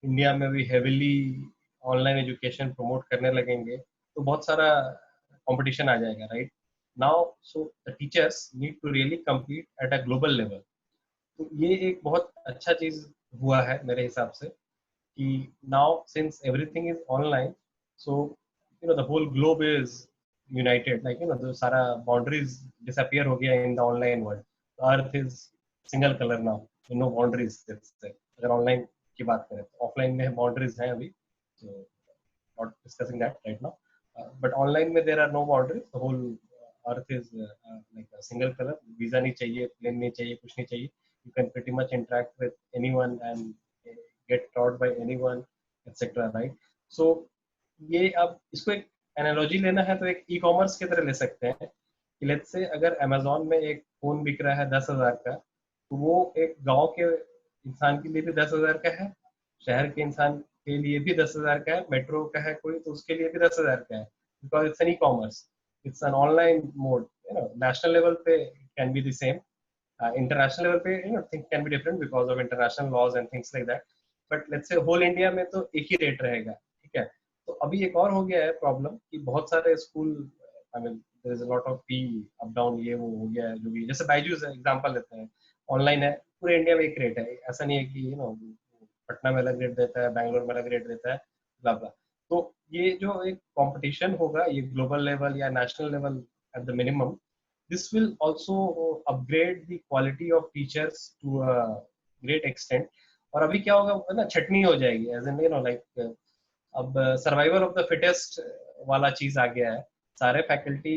इंडिया में भी हेविली ऑनलाइन एजुकेशन प्रमोट करने लगेंगे तो बहुत सारा कंपटीशन आ जाएगा, right? Now so the teachers need to really compete at a global level. तो ये एक बहुत अच्छा चीज हुआ है मेरे हिसाब से कि now since everything is online, so you know the whole globe is united, like you know the sara boundaries disappear ho gaya in the online world. Earth is single color now, no boundaries. agar online ki baat kare to offline mein boundaries hain abhi, so not discussing that right now, but online mein there are no boundaries. The whole earth is like a single color. visa nahi chahiye, plane nahi chahiye, kuch nahi chahiye. You can pretty much interact with anyone and get taught by anyone, etc, right? So ये अब इसको एक एनालॉजी लेना है तो एक ई कॉमर्स की तरह ले सकते हैं कि लेट्स से अगर अमेज़न में एक फोन बिक रहा है 10,000 का, तो वो एक गांव के इंसान के लिए भी 10,000 का है, शहर के इंसान के लिए भी 10,000 का है, मेट्रो का है कोई तो उसके लिए भी 10,000 का है, because it's an e commerce, it's an online mode. You know national level पे can be the same, international level पे you know thing can be different because of international laws and things like that, but let's say whole India में तो एक ही रेट रहेगा, ठीक है? तो अभी एक और हो गया है प्रॉब्लम कि बहुत सारे school, I mean there is a lot of fee up down, ये वो हो गया है जो भी, जैसे बायजूस एग्जांपल लेते हैं, ऑनलाइन है, पूरे इंडिया में एक रेट है, ऐसा नहीं है कि यू नो पटना में अलग रेट देता है, बैंगलोर में अलग रेट देता है, ब्ला ब्ला. तो ये जो एक कंपटीशन होगा ये ग्लोबल लेवल या national level at the minimum, this will also upgrade the quality of teachers to a great extent. और अभी क्या होगा ना, छटनी हो जाएगी, as in you know like अब सर्वाइवल ऑफ द फिटेस्ट वाला चीज आ गया है. सारे faculty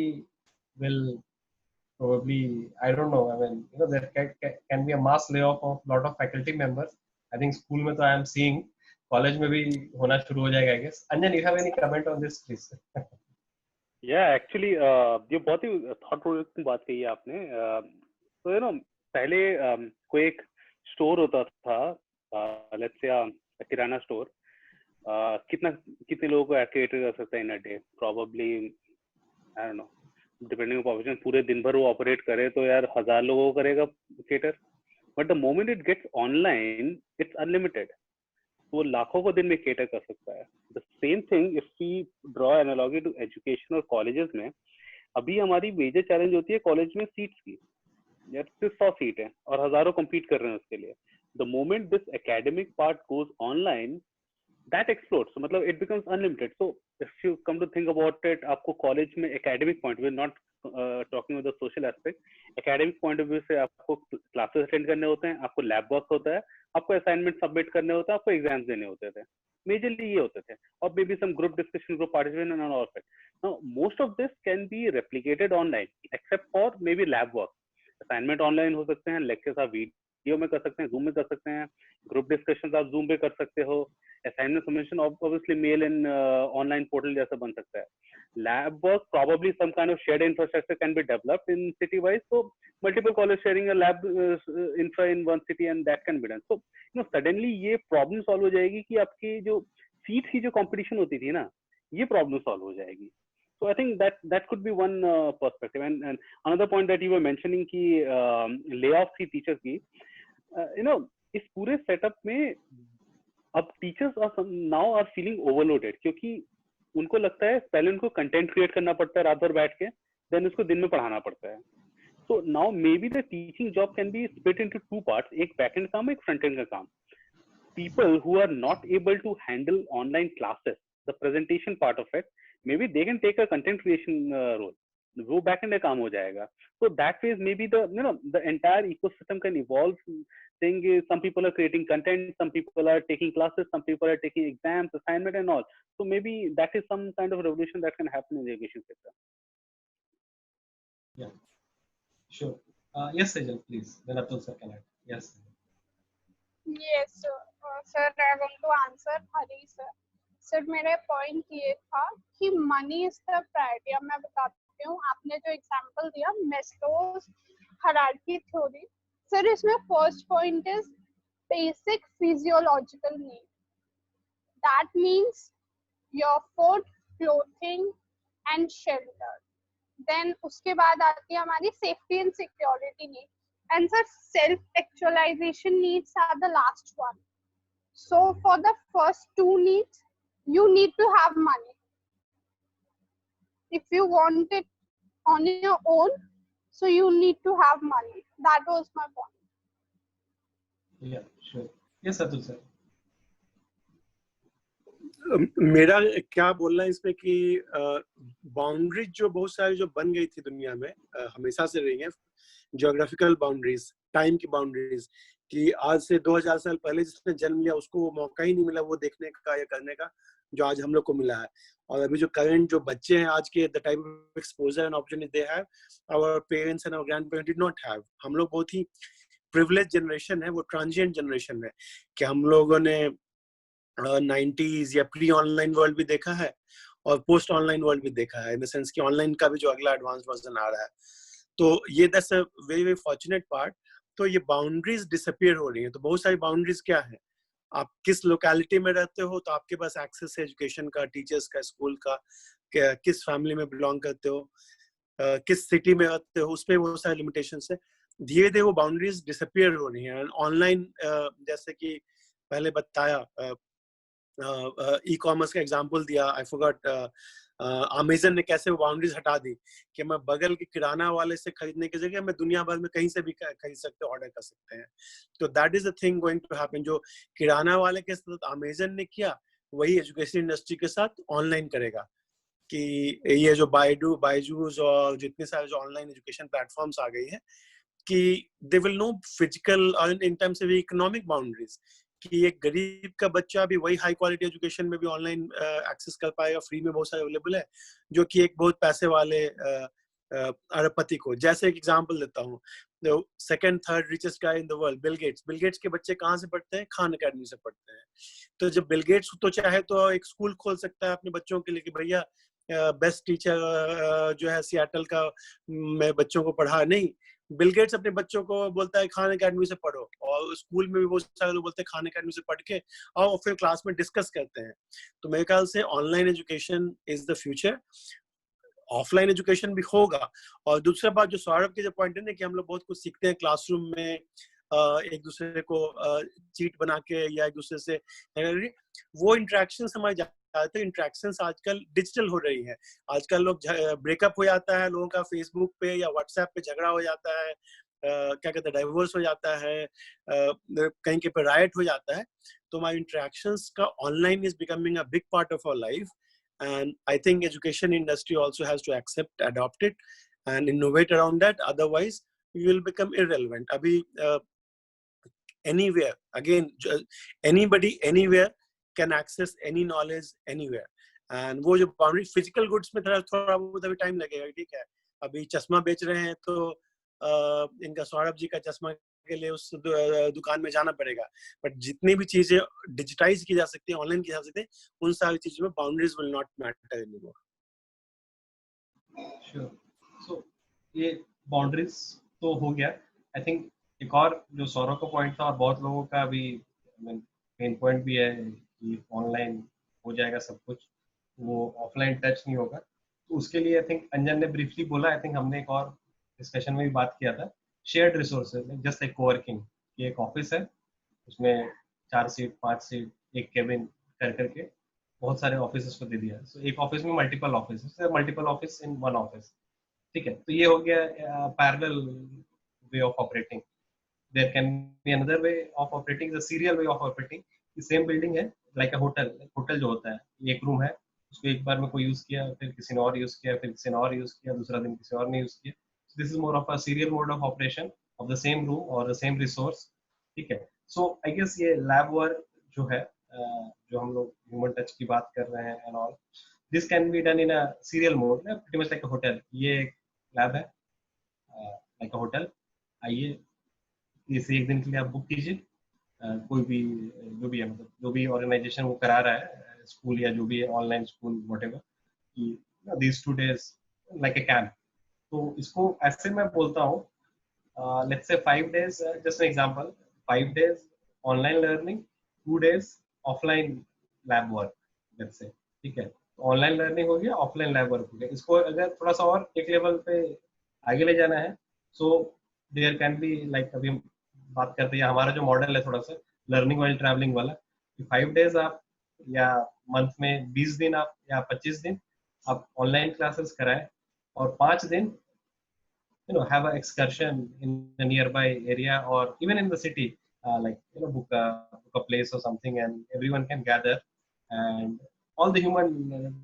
will probably, I don't know, I mean you know there can be a mass lay off lot of faculty members. I think school में तो आई एम सीइंग, कॉलेज में भी होना शुरू हो जाएगा I guess. Anjan, you have any comment on this please? या एक्चुअली ये बहुत ही थॉट प्रोवोकिंग बात कही है आपने. तो पहले कोई एक स्टोर होता था, लेट्स से किराना स्टोर, कितने लोगों को कैटर कर सकता है in a day? Probably I don't know, depending on population, पूरे दिन भर वो ऑपरेट करे तो यार 1000 लोगों को करेगा cater. But the moment it gets online it's unlimited, वो लाखों को दिन में केटर कर सकता है। The same thing if we draw analogy to education और कॉलेजेस में, अभी हमारी मेजर चैलेंज होती है कॉलेज में सीट्स की, यार सिर्फ 100 सीट है और हजारों compete कर रहे हैं उसके लिए। The moment this academic part goes online, that explodes, so मतलब it becomes unlimited. So if you come to think about it, आपको कॉलेज में academic point, we're not talking about the social aspect, academic point of view से आपको क्लासेस अटेंड करने होते हैं, आपको लैब वर्क होता है, आपको असाइनमेंट सबमिट करने होता है, आपको एग्जाम्स देने होते थे, मेजरली ये होते थे, और maybe some group discussion, group participation and all of it. Now most of this can be replicated online except for maybe lab work. Assignment online हो सकते हैं, लेक्चर्स आप वीडियो में कर सकते हैं, जूम में कर सकते हैं, ग्रुप डिस्कशंस आप जूम पे कर सकते हो, असाइनमेंट सबमिशन ऑब्वियसली मेल इन ऑनलाइन पोर्टल जैसा बन सकता है. Lab work probably some kind of shared infrastructure can be developed in city wise, so multiple college sharing a lab infra in one city and that can be done. So suddenly ये problem solve हो जाएगी कि आपकी जो सीट की जो competition होती थी ना, ये problem solve हो जाएगी. So I think that could be one perspective. And another point that you were mentioning कि layoff थी teachers की, इस पूरे setup में अब teachers now are feeling overloaded, क्योंकि उनको लगता है पहले उनको कंटेंट क्रिएट करना पड़ता है रात भर बैठ के, देन उसको दिन में पढ़ाना पड़ता है. So now maybe the teaching job can be split into two parts, एक बैक एंड काम, एक फ्रंट एंड का काम. People who are not able to handle online classes, the presentation part of it, maybe they can take a content creation role, वो बैक एंड का काम हो जाएगा. So that means maybe the entire ecosystem can evolve. Saying some people are creating content, some people are taking classes, some people are taking exams, assignment and all. So maybe that is some kind of revolution that can happen in the education sector. Yeah, sure. Yes, Sejal, please. Then Atul sir can add. Yes. Yes, sir. I want to answer Hari sir. Sir, मेरा point ये था कि money is the priority. अब मैं बताती हूँ, आपने जो example दिया Maslow's hierarchy theory. Sir, इसमें first point is basic physiological need. That means your food, clothing and shelter. Then उसके बाद आती है हमारी safety and security need. And sir, self-actualization needs are the last one. So for the first two needs, you need to have money. If you want it on your own, so you need to have money. That was my point. Yeah, sure. Yes, Atul sir. मेरा क्या बोलना है इसमें कि बाउंड्रीज जो बहुत सारी जो बन गई थी दुनिया में, हमेशा से रही हैं, ज्योग्राफिकल बाउंड्रीज, टाइम की बाउंड्रीज, कि आज से 2000 साल पहले जिसने जन्म लिया उसको वो मौका ही नहीं मिला वो देखने का या करने का जो आज हम लोग को मिला है. और अभी जो करंट जो बच्चे हैं आज के, the type of exposure and opportunity they have, our parents and our grandparents did not have. हम लोग बहुत ही प्रिविलेज जनरेशन है, वो ट्रांजिएंट जनरेशन है कि हम लोगों ने 90s या प्री ऑनलाइन वर्ल्ड भी देखा है और पोस्ट ऑनलाइन वर्ल्ड भी देखा है, इन द सेंस कि ऑनलाइन का भी जो अगला एडवांस वर्जन आ रहा है. तो ये that's a very very fortunate part. तो ये बाउंड्रीज डिसअपीयर हो रही हैं. तो बहुत सारी बाउंड्रीज क्या है, आप किस लोकेलिटी में रहते हो तो आपके पास एक्सेस है एजुकेशन का, टीचर्स का, स्कूल का, किस फैमिली में बिलोंग करते हो, किस सिटी में रहते हो, उस पर बहुत सारे लिमिटेशंस है. धीरे धीरे वो बाउंड्रीज डिसअपीयर हो रही हैं. ऑनलाइन जैसे कि पहले बताया, ई कॉमर्स का एग्जांपल दिया, आई फॉरगॉट, अमेज़न ने कैसे वो बाउंड्रीज हटा दी कि मैं बगल के किराना वाले से खरीदने की जगह मैं दुनिया भर में कहीं से भी खरीद सकते, ऑर्डर कर सकते हैं. तो that is the thing going to happen. जो किराना वाले के साथ अमेज़न ने किया वही एजुकेशन इंडस्ट्री के साथ ऑनलाइन करेगा. कि ये जो बायजूस और जितने सारे जो ऑनलाइन एजुकेशन प्लेटफॉर्म्स आ गई है कि दे विल नो फिजिकल और in terms of economic boundaries, कि एक गरीब का बच्चा भी वही हाई क्वालिटी एजुकेशन में भी ऑनलाइन एक्सेस कर पाएगा, फ्री में बहुत सारे अवेलेबल है, जो कि एक बहुत पैसे वाले अरबपति को. जैसे एक एग्जांपल देता हूँ, second third richest guy in the world, Bill Gates के बच्चे कहाँ से पढ़ते हैं? खान अकेडमी से पढ़ते हैं. तो जब बिल गेट्स तो चाहे तो एक स्कूल खोल सकता है अपने बच्चों के लिए कि भैया बेस्ट टीचर जो है सियाटल का मैं बच्चों को पढ़ा नहीं, बिल गेट्स अपने बच्चों को बोलता है खान अकेडमी से पढ़ो, और स्कूल में भी बहुत सारे लोग बोलते हैं खान अकेडमी से पढ़ के और फिर क्लास में डिस्कस करते हैं। तो मेरे ख्याल से online education is the future, offline education भी होगा। और दूसरा बात जो सौरभ के जो पॉइंट है ना कि हम लोग बहुत कुछ सीखते हैं क्लासरूम में, एक दूसरे को चीट बना के या एक दूसरे से, वो इंटरेक्शन हमारे ज्यादातर इंटरेक्शंस आजकल डिजिटल हो रही है। आजकल लोग ब्रेकअप हो जाता है लोगों का फेसबुक पे या व्हाट्सएप पे, झगड़ा हो जाता है, क्या कहते हैं डाइवोर्स हो जाता है, कहीं के पे राइट हो जाता है। तो हमारे इंटरेक्शंस का online is becoming a big part of our life, and I think education industry also has to accept, adopt it and innovate around that, otherwise we will become irrelevant. Abhi anywhere, again anybody anywhere can access any knowledge anywhere, and वो जो boundary physical goods में थोड़ा बहुत अभी टाइम लगेगा, ठीक है। अभी चश्मा बेच रहे हैं तो इनका सौरभ जी का चश्मा के लिए उस दुकान में जाना पड़ेगा, बट जितनी भी चीजें डिजिटाइज की जा सकती है, ऑनलाइन की जा सकती है, उन सारी चीजों में boundaries will not matter anymore. Sure. So ये बाउंड्रीज तो हो गया। आई थिंक एक और जो सौरभ का पॉइंट था और बहुत लोगों का भी मेन पॉइंट भी है कि ऑनलाइन हो जाएगा सब कुछ, वो ऑफलाइन टच नहीं होगा। तो उसके लिए आई थिंक अंजन ने ब्रीफली बोला, आई थिंक हमने एक और डिस्कशन में भी बात किया था, shared resources, just like coworking. ये एक ऑफिस है, उसमें 4 सीट 5 सीट एक केबिन कर करके बहुत सारे ऑफिस को दे दिया। सो एक ऑफिस में multiple office in one office, ठीक है। तो ये हो गया parallel way of operating. There can be another way of operating, the serial way of operating. Same building है, लाइक अ होटल जो होता है, एक रूम है, उसको एक बार में कोई यूज किया, फिर किसी ने और यूज किया, फिर किसी ने और यूज किया, दूसरा दिन किसी और ने यूज किया। This is more of a serial mode of operation of the same room or the same resource, ठीक है। So I guess ये lab work जो है, जो हम लोग human touch की बात कर रहे हैं and all, this can be done in a serial mode, pretty much like a hotel। ये एक lab है, like a hotel। आइए, इसे एक दिन के लिए आप बुक कीजिए, कोई भी जो भी है, मतलब जो भी ऑर्गेनाइजेशन वो करा रहा है, स्कूल या जो भी है, ऑनलाइन स्कूल whatever, कि these 2 days like a camp। तो इसको ऐसे मैं बोलता हूँ, let's say 5 days, just an example, 5 days online learning, 2 days offline lab work, let's say, ठीक है। ऑनलाइन लर्निंग हो गया, ऑफलाइन लैब वर्क हो गया। इसको अगर थोड़ा सा और एक लेवल पे आगे ले जाना है, so there can be like, अभी हम बात करते हैं, हमारा जो मॉडल है थोड़ा सा लर्निंग वाइल ट्रैवलिंग वाला, 5 days आप या मंथ में 20 दिन आप या 25 दिन आप ऑनलाइन क्लासेस कराएं, और 5 दिन have an excursion in a nearby area or even in the city, like book a place or something, and everyone can gather, and all the human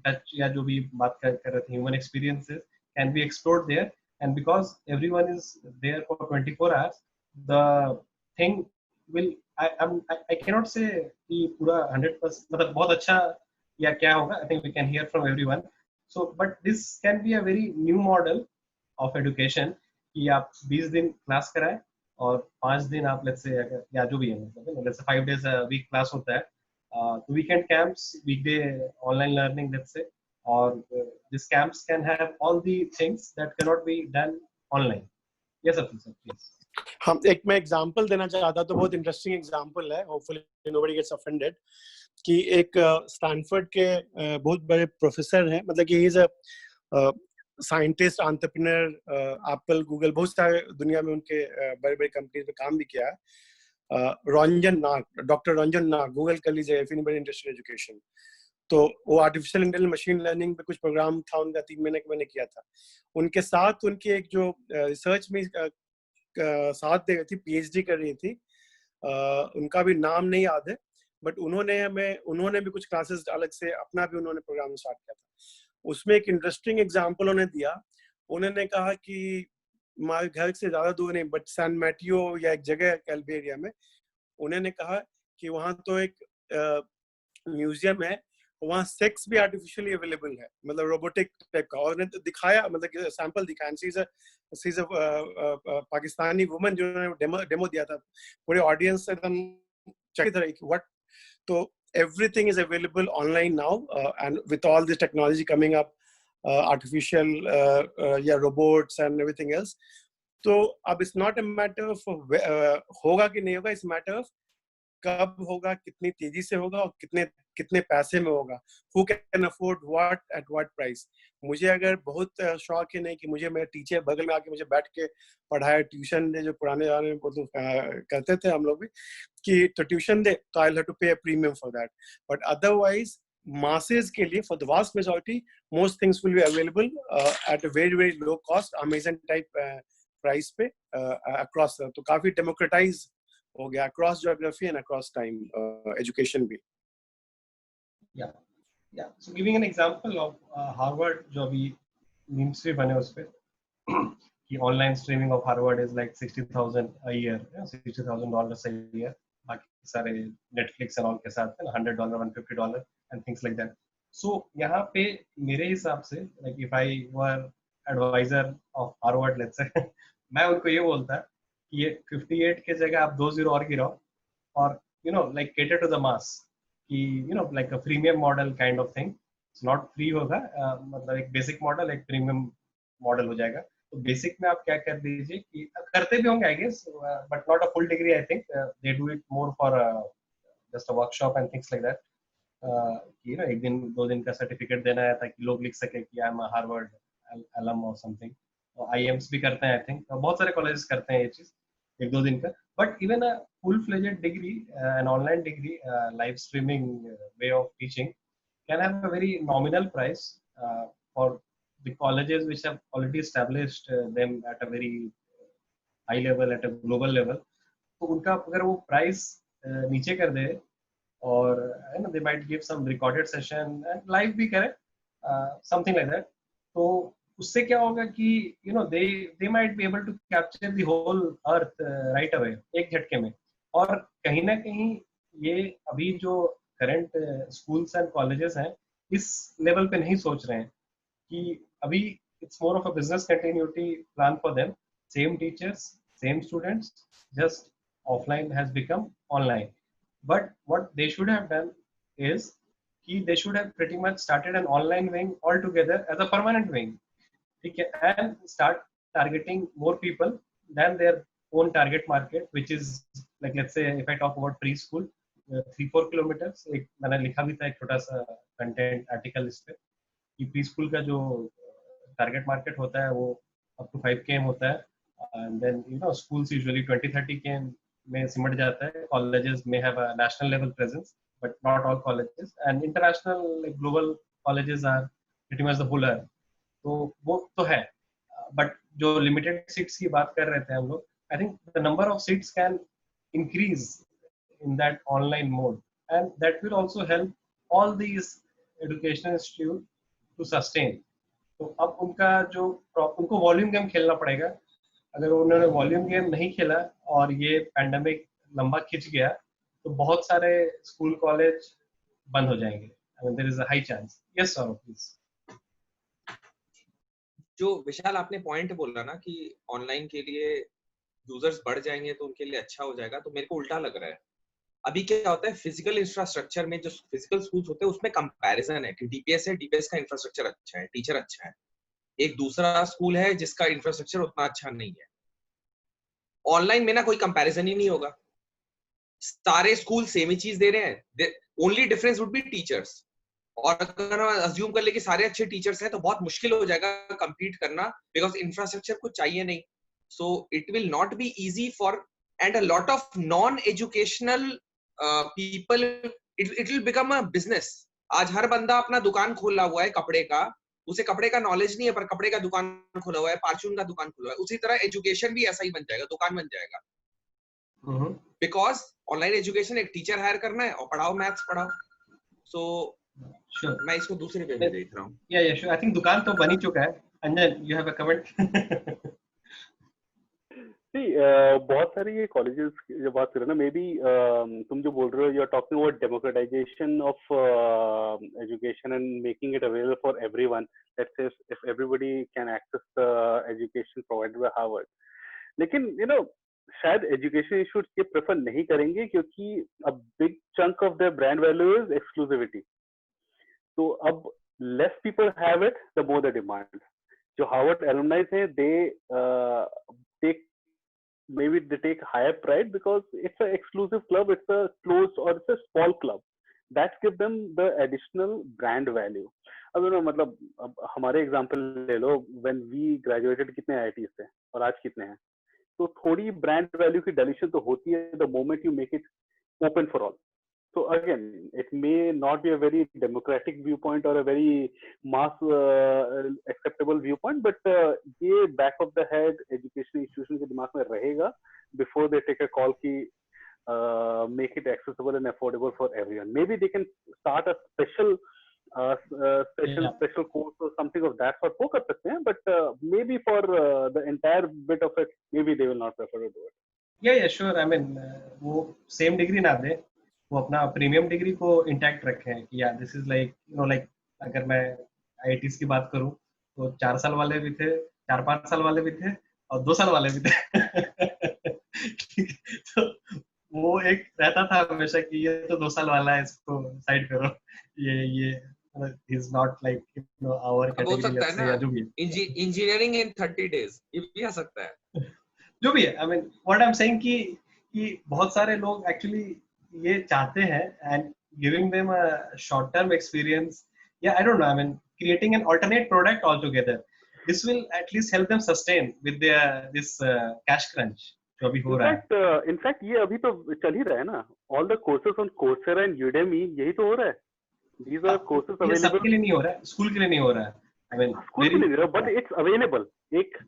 touch या जो भी बात कर रहे थे, human experiences can be explored there, and because everyone is there for 24 hours, the thing will, I cannot say कि पूरा 100% मतलब बहुत अच्छा या क्या होगा, I think we can hear from everyone। So but this can be a very new model of education कि आप 20 दिन क्लास कराएं और 5 दिन आप लेट्स से, या जो भी है, मतलब let's say 5 days week class होता है, तो weekend camps, weekday online learning let's say, और this camps can have all the things that can not be done online. Yes sir, please. हम एक मैं एग्जांपल देना चाहता, तो बहुत इंटरेस्टिंग एग्जांपल है, होपफुली नोबडी गेट्स ऑफेंडेड, कि एक स्टैनफोर्ड के बहुत बड़े प्रोफेसर हैं, मतलब कि he is a scientist, entrepreneur, Apple, Google, बहुत सारे दुनिया में उनके बड़े बड़े कंपनीज में काम भी किया है। रंजन नाग, डॉक्टर रंजन नाग, गूगल कर लीजिए if anybody interested in education. तो वो आर्टिफिशियल इंटेलिजेंस, मशीन लर्निंग पे कुछ प्रोग्राम था उनका, 3 महीने का मैंने किया था उनके साथ। उनकी एक जो रिसर्च में साथ दे रही थी, पीएचडी कर रही थी, उनका भी नाम नहीं याद है, बट उन्होंने भी कुछ क्लासेस अलग से अपना भी उन्होंने प्रोग्राम स्टार्ट किया था। उसमें एक इंटरेस्टिंग एग्जांपल उन्होंने दिया। उन्होंने कहा कि हमारे घर से ज्यादा दूर नहीं, बट सैन मैटियो या एक जगह कैलबेरिया में, उन्होंने कहा कि वहाँ तो एक म्यूजियम है, वहाँ सेक्स भी आर्टिफिशियली अवेलेबल है, मतलब रोबोटिक टाइप का। और उन्होंने दिखाया, मतलब सैंपल दिखाया, सी इज अ पाकिस्तानी वुमन, जो उन्होंने डेमो दिया था, पूरे ऑडियंस एकदम चकित रही कि व्हाट। तो everything is available online now, and with all this technology coming up, artificial robots and everything else, तो अब it's not a matter of होगा कि नहीं होगा, इट्स मैटर ऑफ कब होगा, कितनी तेजी से होगा और कितने कितने पैसे में होगा, who can afford what at what price. मुझे अगर बहुत शौक है नहीं कि मुझे मेरे टीचर बगल में आके मुझे बैठ के पढ़ाए, ट्यूशन दे, जो पुराने जमाने में कहते थे हम लोग भी कि तो ट्यूशन दे, तो आई हैव टू पे a premium for that. But otherwise masses के लिए, for the vast majority, most things will be available at a very very low cost, Amazon type price पे across, तो काफी democratize हो गया across geography and across time education भी। Yeah, so giving an example of Harvard, जो अभी memes भी बने उस पे कि online streaming of Harvard is like 60,000 a year, $60,000 a year, बाकी सारे Netflix and all के साथ $100, $150 and things like that. So यहाँ पे मेरे हिसाब से like if I were advisor of Harvard, let's say, मैं उनको ये बोलता कि ये 58 के जगह आप 2 0 और गिराओ और like cater to the mass, कि like a freemium model kind of thing. It's not free होगा, मतलब एक basic model एक premium model हो जाएगा। तो बेसिक में आप क्या कर दीजिए कि करते भी होंगे I guess, but not a full degree, I think they do it more for just a workshop and things like that, कि एक दिन 2 दिन का सर्टिफिकेट देना है ताकि लोग लिख सके कि आई एम अ हार्वर्ड अलम और समथिंग। आईएम्स भी करते हैं आई थिंक, बहुत सारे कॉलेजेस करते हैं ये चीज 1-2 दिन का। But even a full fledged degree, an online degree, live streaming way of teaching can have a very nominal price for the colleges which have already established them at a very high level, at a global level. तो उनका अगर वो प्राइस नीचे कर दे और they might give some recorded session and live भी करें, something like that, तो उससे क्या होगा कि they might be able to capture the whole earth right away, एक झटके में। और कहीं ना कहीं ये अभी जो करंट स्कूल्स एंड कॉलेजेस हैं इस लेवल पे नहीं सोच रहे हैं कि अभी it's more of a business continuity plan for them. Same teachers, same students, just offline has become online. But what they should have done is they should have pretty much started an online wing altogether as a permanent wing, and start targeting more people than their own target market, which is like, let's say if I talk about preschool, 3-4 kilometers, एक मैंने लिखा भी था एक छोटा सा कंटेंट आर्टिकल इस पे कि प्री स्कूल का जो टारगेट मार्केट होता है वो अप टू 5 km होता है, and then schools usually 20-30 km में सिमट जाता है। कॉलेजेस में have a national level presence but not all colleges, and international like global colleges are pretty much the whole earth. तो वो तो है, बट जो लिमिटेड सीट्स की बात कर रहे थे हम लोग, I think the number of seats can increase in that online mode, and that will also help all these educational institute to sustain. तो अब उनको वॉल्यूम गेम खेलना पड़ेगा। अगर उन्होंने वॉल्यूम गेम नहीं खेला और ये पैंडेमिक लंबा खिंच गया तो बहुत सारे स्कूल कॉलेज बंद हो जाएंगे। I mean, there is a high chance. Yes, Saurabh, please. जो विशाल आपने पॉइंट बोला ना कि ऑनलाइन के लिए यूजर्स बढ़ जाएंगे तो उनके लिए अच्छा हो जाएगा, तो मेरे को उल्टा लग रहा है। अभी क्या होता है, फिजिकल इंफ्रास्ट्रक्चर में जो फिजिकल स्कूल्स होते हैं उसमें कंपैरिजन है कि डीपीएस है, डीपीएस का इंफ्रास्ट्रक्चर अच्छा है, टीचर अच्छा है। एक दूसरा स्कूल है जिसका इंफ्रास्ट्रक्चर उतना अच्छा नहीं है। ऑनलाइन में ना कोई कंपैरिजन ही नहीं होगा, सारे स्कूल सेम ही चीज दे रहे हैं, only difference would be teachers. और अगर हम अज्यूम कर ले कि सारे अच्छे टीचर्स हैं तो बहुत मुश्किल हो जाएगा कंपीट करना, बिकॉज इंफ्रास्ट्रक्चर कुछ चाहिए नहीं। So it will not be easy for, and a lot of non educational people, it will become a business. आज हर बंदा अपना दुकान खोला हुआ है कपड़े का, उसे कपड़े का नॉलेज नहीं है पर कपड़े का दुकान खोला हुआ है, परचून का दुकान खोला हुआ है। उसी तरह एजुकेशन भी ऐसा ही बन जाएगा, दुकान बन जाएगा। बिकॉज ऑनलाइन एजुकेशन एक टीचर हायर करना है और पढ़ाओ, मैथ्स पढ़ाओ। सो मैं इसको दूसरे वे में देख रहा हूँ। या श्योर, आई थिंक दुकान तो बन ही चुका है। अंजन, यू हैव अ कमेंट? बहुत सारे ये कॉलेजेस जो बात कर रहे हो ना, मे बी तुम जो बोल रहे हो, you are talking about democratisation of education and making it available for everyone, let's say if everybody can access the education provided by Harvard. लेकिन शायद एजुकेशन इंस्टीट्यूट ये प्रेफर नहीं करेंगे क्योंकि a big chunk of their brand value is exclusivity. तो अब less people have it, the more the demand. जो हार्वर्ड एलुमनाइज हैं, they take maybe they take higher pride because it's an exclusive club, it's a closed or it's a small club. That gives them the additional brand value. अब ना मतलब अब हमारे एग्जांपल ले लो, when we graduated कितने IIT से और आज कितने हैं, तो थोड़ी ब्रांड वैल्यू की डिल्यूशन तो होती है the moment you make it open for all. So again, it may not be a very democratic viewpoint or a very mass acceptable viewpoint, but ये back of the head education institution के दिमाग में रहेगा before they take a call कि make it accessible and affordable for everyone. Maybe they can start a special special course or something of that sort वो कर सकते हैं, but maybe for the entire bit of it, maybe they will not prefer to do it. Yeah, sure. I mean, वो same degree ना दे, वो अपना प्रीमियम डिग्री को इंटैक्ट रखें कि यार दिस इज लाइक लाइक अगर मैं आईआईटीज की बात करूं तो 4 साल वाले भी थे, 4-5 साल वाले भी थे और 2 साल वाले भी थे तो वो एक रहता था हमेशा कि ये तो 2 साल वाला है, इसको साइड करो, ये is not like our category, let's say, या जो भी है इंजीनियरिंग इन 30 days ये भी आ सकता है जो भी है. I mean what I'm saying कि बहुत सारे लोग एक्चुअली ये चाहते हैं and giving them a short term experience, yeah, I don't know, I mean creating an alternate product altogether, this will at least help them sustain with their this cash crunch जो अभी हो रहा है. In fact ये अभी तो चल ही रहा है ना, all the courses on Coursera and Udemy यही तो हो रहा है. These are courses available. ये सबके लिए नहीं हो रहा है, स्कूल के लिए नहीं हो रहा है. I mean स्कूल के लिए नहीं हो रहा, but it's available. एक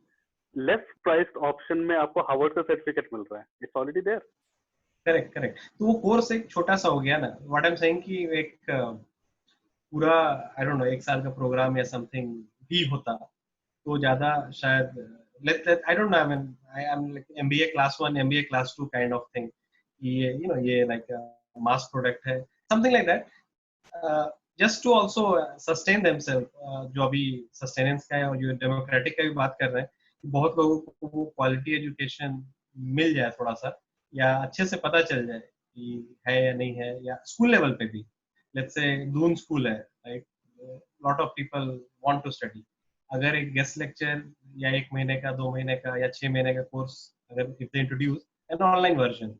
less priced option में आपको हार्वर्ड का सर्टिफिकेट मिल रहा है. It's already there. करेक्ट. तो वो कोर्स एक छोटा सा हो गया ना. व्हाट आई एम सेइंग कि एक पूरा आई डोंट नो 1 साल का प्रोग्राम या समथिंग भी होता तो ज्यादा शायद I don't know, I mean I am like MBA class 1 MBA class 2 kind of thing, ये ये लाइक मास प्रोडक्ट है, something like that, just to also sustain themselves. जो अभी सस्टेनेंस का है और जो डेमोक्रेटिक का भी बात कर रहे हैं, बहुत लोगों को वो क्वालिटी एजुकेशन मिल जाए थोड़ा सा, या अच्छे से पता चल जाए कि है या नहीं है, या स्कूल लेवल पे भी. लेट्स से दून स्कूल है, right, lot of people want to study. अगर एक गेस्ट लेक्चर या 1 महीने का 2 महीने का या 6 महीने का कोर्स अगर if they introduce an online version,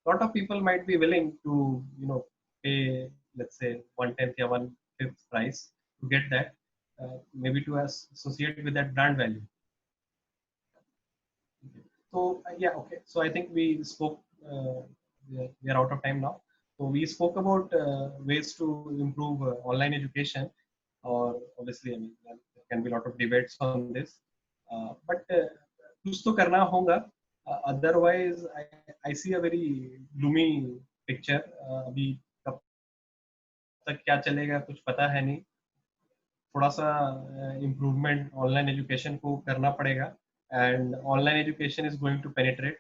lot of people might be willing to pay let's say 1/10 या 1/5 price to get that, maybe to associate with that brand value. So yeah, okay. So I think we spoke. We are out of time now. So we spoke about ways to improve online education, or obviously, I mean, there can be a lot of debates on this. But कुछ तो करना होगा. Otherwise, I see a very gloomy picture. अभी कब तक क्या चलेगा कुछ पता है नहीं. थोड़ा सा इम्प्रूवमेंट ऑनलाइन एजुकेशन को करना पड़ेगा, and online education is going to penetrate.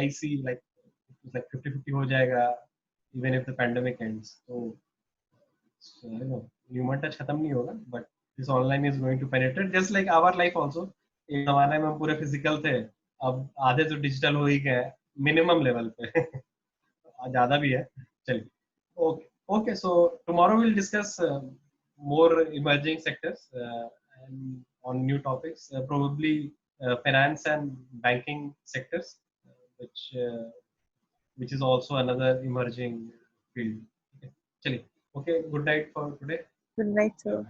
I see like 50-50 हो जाएगा even if the pandemic ends. So human touch खत्म नहीं होगा, but this online is going to penetrate just like our life also. एक जमाने में हम पूरे फिजिकल थे, अब आधे तो डिजिटल हो ही गए मिनिमम लेवल पे ज़्यादा भी है. चलिए, okay. So tomorrow we'll discuss more emerging sectors and on new topics, probably finance and banking sectors, which is also another emerging field. Okay, good night for today. Good night, sir.